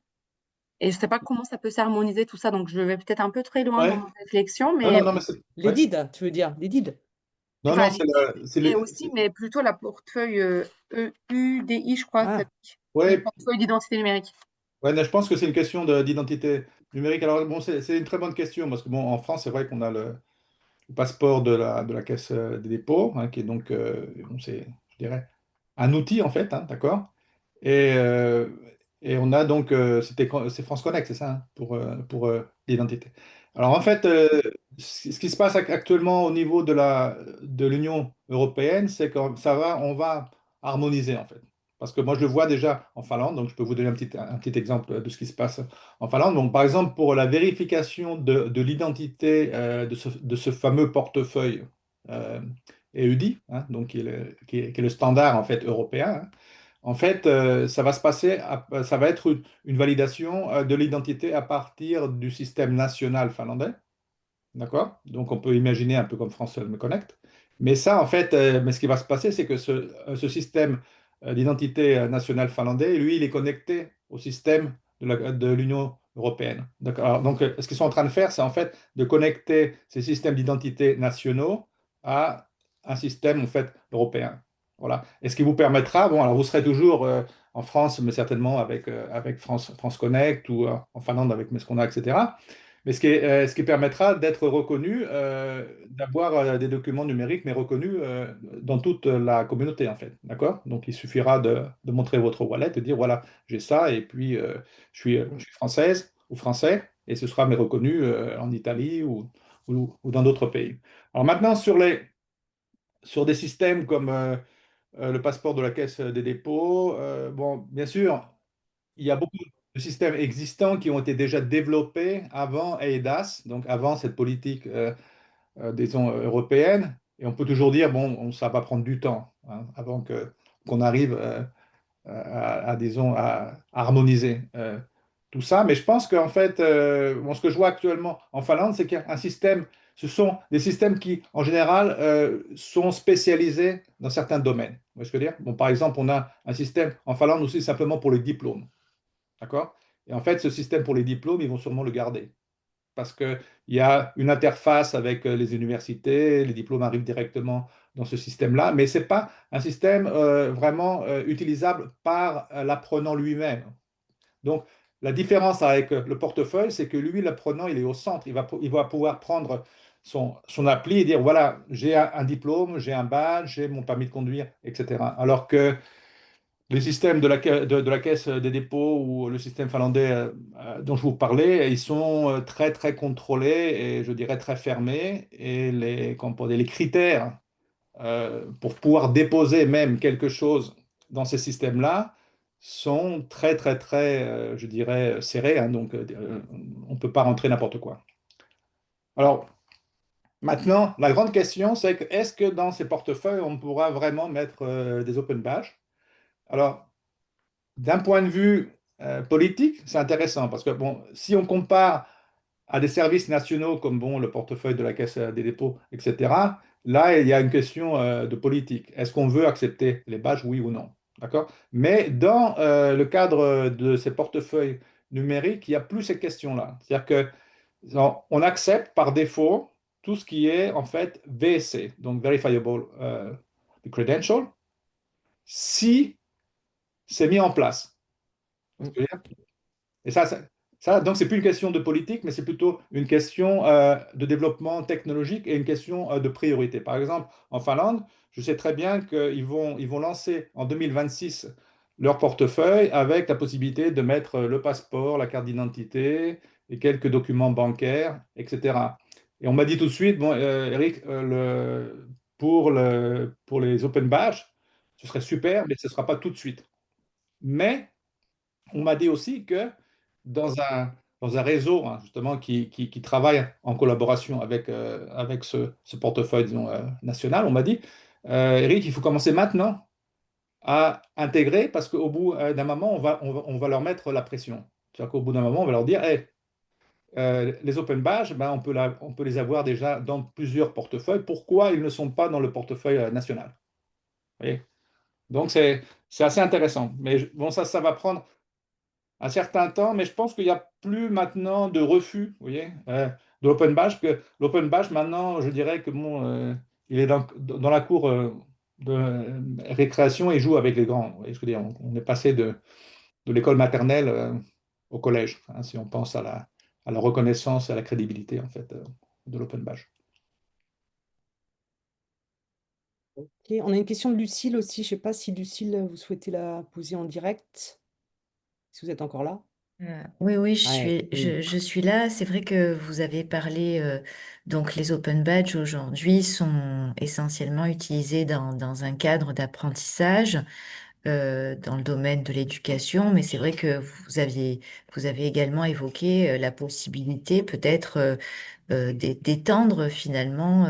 Et je ne sais pas comment ça peut s'harmoniser tout ça. Donc, je vais peut-être un peu très loin dans Ouais. ma réflexion, Non, mais non, non, mais Les ouais. DID, tu veux dire, les DID. Non, non, enfin, les guides c'est et aussi, mais plutôt la portefeuille EUDI, je crois, Ah, le ouais, portefeuille d'identité numérique. ouais, mais je pense que c'est une question d'identité numérique. Alors, bon, c'est une très bonne question parce que, bon, en France, c'est vrai qu'on a le passeport de la Caisse des dépôts, hein, qui est donc, bon, je dirais, un outil, en fait, hein, d'accord? Et, euh, et on a donc, c'est France Connect, c'est ça, hein, pour l'identité. Alors, en fait, ce qui se passe actuellement au niveau de l'Union européenne, c'est que on va harmoniser, en fait. Parce que moi, je le vois déjà en Finlande, donc je peux vous donner un petit exemple de ce qui se passe en Finlande. Donc, par exemple, pour la vérification de l'identité de ce fameux portefeuille EUDI, hein, donc qui est le standard en fait européen, hein. En fait, ça va être une validation de l'identité à partir du système national finlandais. D'accord? Donc on peut imaginer un peu comme France Me Connect. Mais ça, en fait, mais ce qui va se passer, c'est que ce système d'identité nationale finlandais, lui, il est connecté au système de l'Union européenne. D'accord? Alors, donc, ce qu'ils sont en train de faire, c'est en fait de connecter ces systèmes d'identité nationaux à un système, en fait, européen. Voilà. Et ce qui vous permettra, bon, alors vous serez toujours en France, mais certainement avec France Connect ou en Finlande avec Mescona, etc. Mais ce qui permettra d'être reconnu, d'avoir des documents numériques, mais reconnus dans toute la communauté, en fait. D'accord? Donc, il suffira de montrer votre wallet et dire, voilà, j'ai ça, et puis je suis française ou français, et ce sera mais reconnu en Italie ou dans d'autres pays. Alors maintenant, sur des systèmes comme le passeport de la Caisse des dépôts, bon, bien sûr, il y a beaucoup de systèmes existants qui ont été déjà développés avant EIDAS, donc avant cette politique, disons, européenne. Et on peut toujours dire, bon, ça va prendre du temps, hein, avant qu'on arrive disons, à harmoniser tout ça. Mais je pense qu'en fait, bon, ce que je vois actuellement en Finlande, c'est qu'il y a un système, ce sont des systèmes qui, en général, sont spécialisés dans certains domaines. Vous voyez ce que je veux dire? Bon, par exemple, on a un système en Finlande aussi simplement pour les diplômes. D'accord? Et en fait, ce système pour les diplômes, ils vont sûrement le garder. Parce qu'il y a une interface avec les universités, les diplômes arrivent directement dans ce système-là, mais ce n'est pas un système vraiment utilisable par l'apprenant lui-même. Donc, la différence avec le portefeuille, c'est que lui, l'apprenant, il est au centre. Il va pouvoir prendre son appli et dire, voilà, j'ai un diplôme, j'ai un badge, j'ai mon permis de conduire, etc. Alors que les systèmes de la Caisse des dépôts ou le système finlandais dont je vous parlais, ils sont très très contrôlés et je dirais très fermés. Et comment on dit, les critères pour pouvoir déposer même quelque chose dans ces systèmes-là sont très très très, je dirais, serrés, hein. Donc on ne peut pas rentrer n'importe quoi. Alors maintenant, la grande question, c'est que est-ce que dans ces portefeuilles, on pourra vraiment mettre des open badges? Alors, d'un point de vue politique, c'est intéressant parce que bon, si on compare à des services nationaux comme bon, le portefeuille de la Caisse des dépôts, etc., là, il y a une question de politique. Est-ce qu'on veut accepter les badges, oui ou non? D'accord? Mais dans le cadre de ces portefeuilles numériques, il n'y a plus ces questions-là. C'est-à-dire que on accepte par défaut tout ce qui est en fait VSC, donc Verifiable Credential, si c'est mis en place. Et donc, c'est plus une question de politique, mais c'est plutôt une question de développement technologique et une question de priorité. Par exemple, en Finlande, je sais très bien qu'ils vont lancer en 2026 leur portefeuille avec la possibilité de mettre le passeport, la carte d'identité et quelques documents bancaires, etc. Et on m'a dit tout de suite, bon, Eric, pour les open badges, ce serait super, mais ce ne sera pas tout de suite. Mais on m'a dit aussi que dans un réseau, hein, justement qui travaille en collaboration avec ce portefeuille, disons, national, on m'a dit, Eric, il faut commencer maintenant à intégrer parce qu'au bout d'un moment, on va leur mettre la pression. C'est-à-dire qu'au bout d'un moment, on va leur dire, hey, les open badges, ben, on peut les avoir déjà dans plusieurs portefeuilles. Pourquoi ils ne sont pas dans le portefeuille national? Vous voyez. Donc, c'est assez intéressant. Mais bon, ça va prendre un certain temps, mais je pense qu'il n'y a plus maintenant de refus, vous voyez, de l'open badge, que l'open badge, maintenant, je dirais que bon, il est dans la cour de récréation et joue avec les grands. Vous voyez ce que je veux dire? On est passé de l'école maternelle au collège, hein, si on pense à la reconnaissance et à la crédibilité, en fait, de l'open badge. Ok, on a une question de Lucille aussi. Je ne sais pas si Lucille, vous souhaitez la poser en direct, si vous êtes encore là. Oui, oui, Ouais, cool. je suis là. C'est vrai que vous avez parlé, donc les open badges aujourd'hui sont essentiellement utilisés dans un cadre d'apprentissage. dans le domaine de l'éducation, mais c'est vrai que vous avez également évoqué la possibilité peut-être d'étendre finalement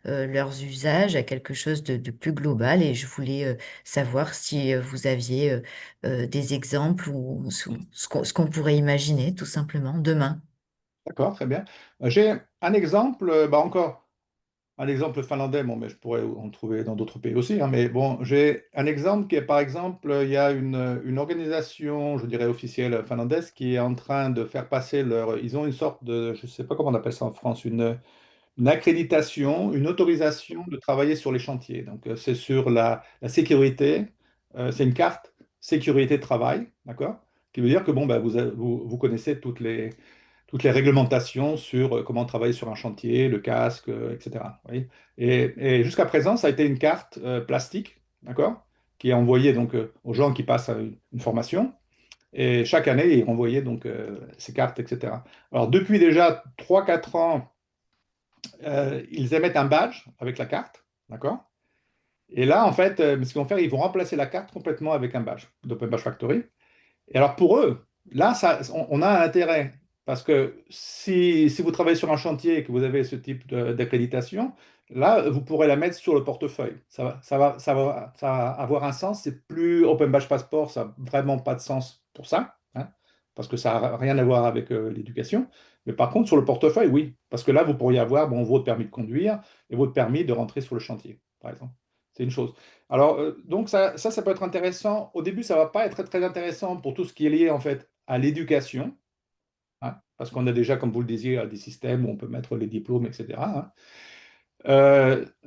leurs usages à quelque chose de plus global. Et je voulais savoir si vous aviez des exemples ou ce qu'on pourrait imaginer tout simplement demain. D'accord, très bien. J'ai un exemple, encore un exemple finlandais, bon, mais je pourrais en trouver dans d'autres pays aussi, hein, mais bon, j'ai un exemple qui est, par exemple, il y a une organisation, je dirais officielle finlandaise, qui est en train de faire passer leur... Ils ont une sorte de, je ne sais pas comment on appelle ça en France, une accréditation, une autorisation de travailler sur les chantiers. Donc, c'est sur la sécurité, c'est une carte sécurité de travail, d'accord? Qui veut dire que bon, bah, vous connaissez toutes les réglementations sur comment travailler sur un chantier, le casque, etc. Vous voyez. Et jusqu'à présent, ça a été une carte plastique, d'accord, qui est envoyée donc aux gens qui passent à une formation. Et chaque année, ils renvoyaient donc ces cartes, etc. Alors depuis déjà 3 4 ans, ils émettent un badge avec la carte, d'accord? Et là, en fait, ce qu'ils vont faire, ils vont remplacer la carte complètement avec un badge d'Open Badge Factory. Et alors pour eux, là, on a un intérêt. Parce que si vous travaillez sur un chantier et que vous avez ce type d'accréditation, là, vous pourrez la mettre sur le portefeuille. Ça va avoir un sens. C'est plus Open Badge Passport, ça n'a vraiment pas de sens pour ça, hein, parce que ça n'a rien à voir avec l'éducation. Mais par contre, sur le portefeuille, oui. Parce que là, vous pourriez avoir bon, votre permis de conduire et votre permis de rentrer sur le chantier, par exemple. C'est une chose. Alors, donc ça peut être intéressant. Au début, ça va pas être très, très intéressant pour tout ce qui est lié en fait à l'éducation, hein, parce qu'on a déjà, comme vous le disiez, des systèmes où on peut mettre les diplômes, etc., hein.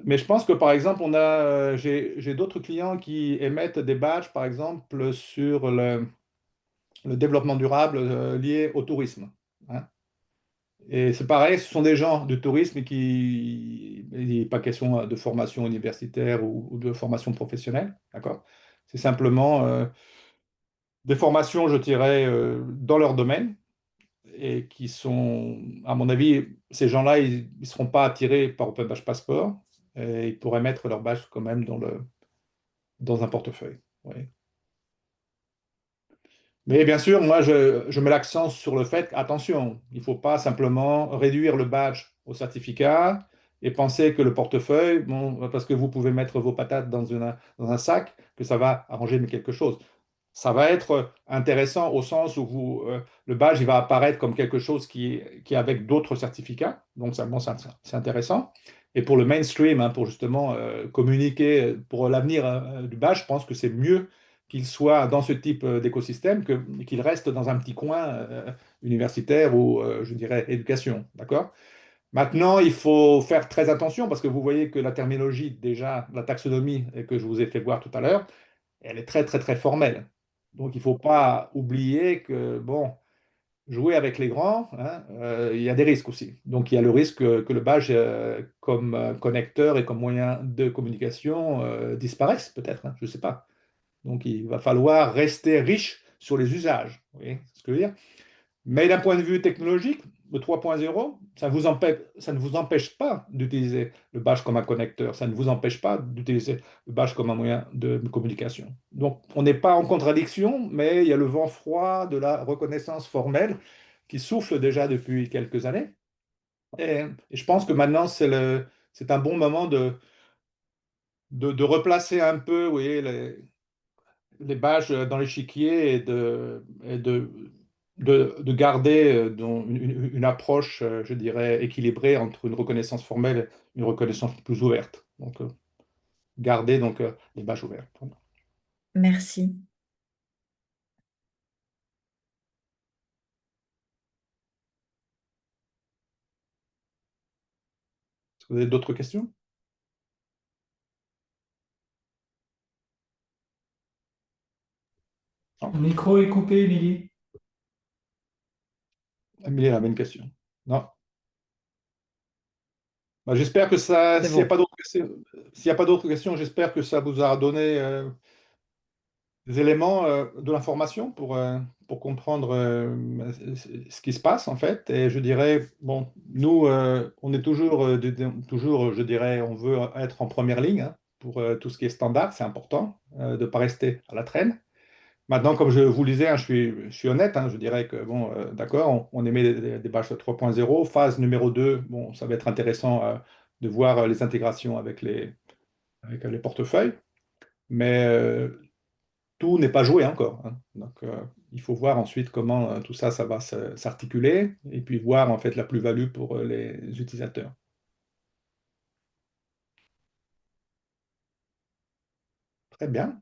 Mais je pense que par exemple, j'ai d'autres clients qui émettent des badges, par exemple, sur le développement durable lié au tourisme, hein. Et c'est pareil, ce sont des gens du tourisme il n'est pas question de formation universitaire ou de formation professionnelle, d'accord? C'est simplement des formations, je dirais, dans leur domaine et qui sont, à mon avis, ces gens-là, ils ne seront pas attirés par Open Badge Passport et ils pourraient mettre leur badge quand même dans un portefeuille. Oui. Mais bien sûr, moi, je mets l'accent sur le fait qu'attention, il ne faut pas simplement réduire le badge au certificat et penser que le portefeuille, bon, parce que vous pouvez mettre vos patates dans un sac, que ça va arranger quelque chose. Ça va être intéressant au sens où le badge il va apparaître comme quelque chose qui est avec d'autres certificats. Donc, ça, bon, c'est intéressant. Et pour le mainstream, hein, pour justement communiquer pour l'avenir du badge, je pense que c'est mieux qu'il soit dans ce type d'écosystème qu'il reste dans un petit coin universitaire ou, je dirais, éducation. D'accord? Maintenant, il faut faire très attention parce que vous voyez que la terminologie, déjà, la taxonomie que je vous ai fait voir tout à l'heure, elle est très, très, très formelle. Donc, il ne faut pas oublier que, bon, jouer avec les grands, hein, il y a des risques aussi. Donc, il y a le risque que le badge, comme connecteur et comme moyen de communication, disparaisse, peut-être, hein, je ne sais pas. Donc, il va falloir rester riche sur les usages. Vous voyez ce que je veux dire? Mais d'un point de vue technologique, le 3.0, ça ne vous empêche pas d'utiliser le badge comme un connecteur, ça ne vous empêche pas d'utiliser le badge comme un moyen de communication. Donc, on n'est pas en contradiction, mais il y a le vent froid de la reconnaissance formelle qui souffle déjà depuis quelques années. Et je pense que maintenant, c'est un bon moment de replacer un peu, vous voyez, les badges dans l'échiquier et de garder une approche, je dirais, équilibrée entre une reconnaissance formelle et une reconnaissance plus ouverte. Donc, garder donc, les badges ouverts. Voilà. Merci. Est-ce que vous avez d'autres questions? Le micro est coupé, Émilie. Amélie avait une question. Non. Bah, j'espère que ça, C'est s'il n'y a bon. pas d'autres questions, s'il y a pas d'autres questions, j'espère que ça vous a donné des éléments de l'information pour comprendre ce qui se passe en fait. Et je dirais, bon, nous, on est toujours, toujours, je dirais, on veut être en première ligne, hein. pour tout ce qui est standard, c'est important de ne pas rester à la traîne. Maintenant, comme je vous le disais, hein, je suis honnête, hein, je dirais que, bon, d'accord, on émet des batchs 3.0. Phase numéro 2, bon, ça va être intéressant de voir les intégrations avec les portefeuilles, mais tout n'est pas joué encore, hein. Donc, il faut voir ensuite comment tout ça, ça va s'articuler et puis voir en fait la plus-value pour les utilisateurs. Très bien.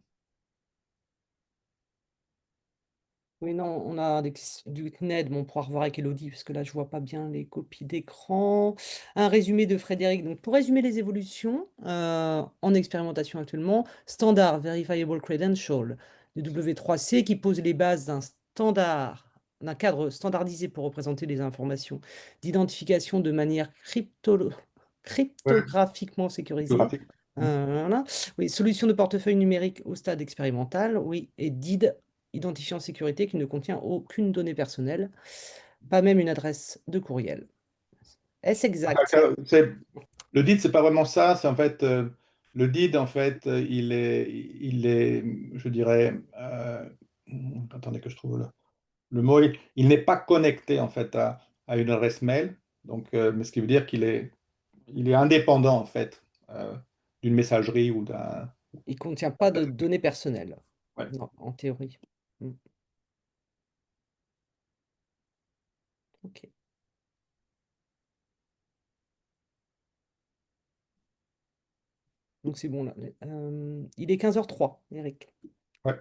Oui, non, on a du CNED, mais on pourra revoir avec Elodie, parce que là, je vois pas bien les copies d'écran. Un résumé de Frédéric. Donc, pour résumer les évolutions en expérimentation actuellement, Standard Verifiable Credential de W3C qui pose les bases d'un cadre standardisé pour représenter les informations d'identification de manière Ouais, cryptographiquement sécurisée. graphique. Voilà. Oui, solution de portefeuille numérique au stade expérimental, oui, et DID, identifiant sécurité qui ne contient aucune donnée personnelle, pas même une adresse de courriel. Est-ce exact? Le DID, c'est pas vraiment ça. C'est en fait le DID, en fait, il est, je dirais, attendez que je trouve le mot. Il n'est pas connecté en fait à une adresse mail. Donc, mais ce qui veut dire il est indépendant en fait d'une messagerie ou d'un. Il ne contient pas de données personnelles, Ouais. non, en théorie. Mm. Ok. Donc c'est bon là. Il est 15h03, Eric. Ouais.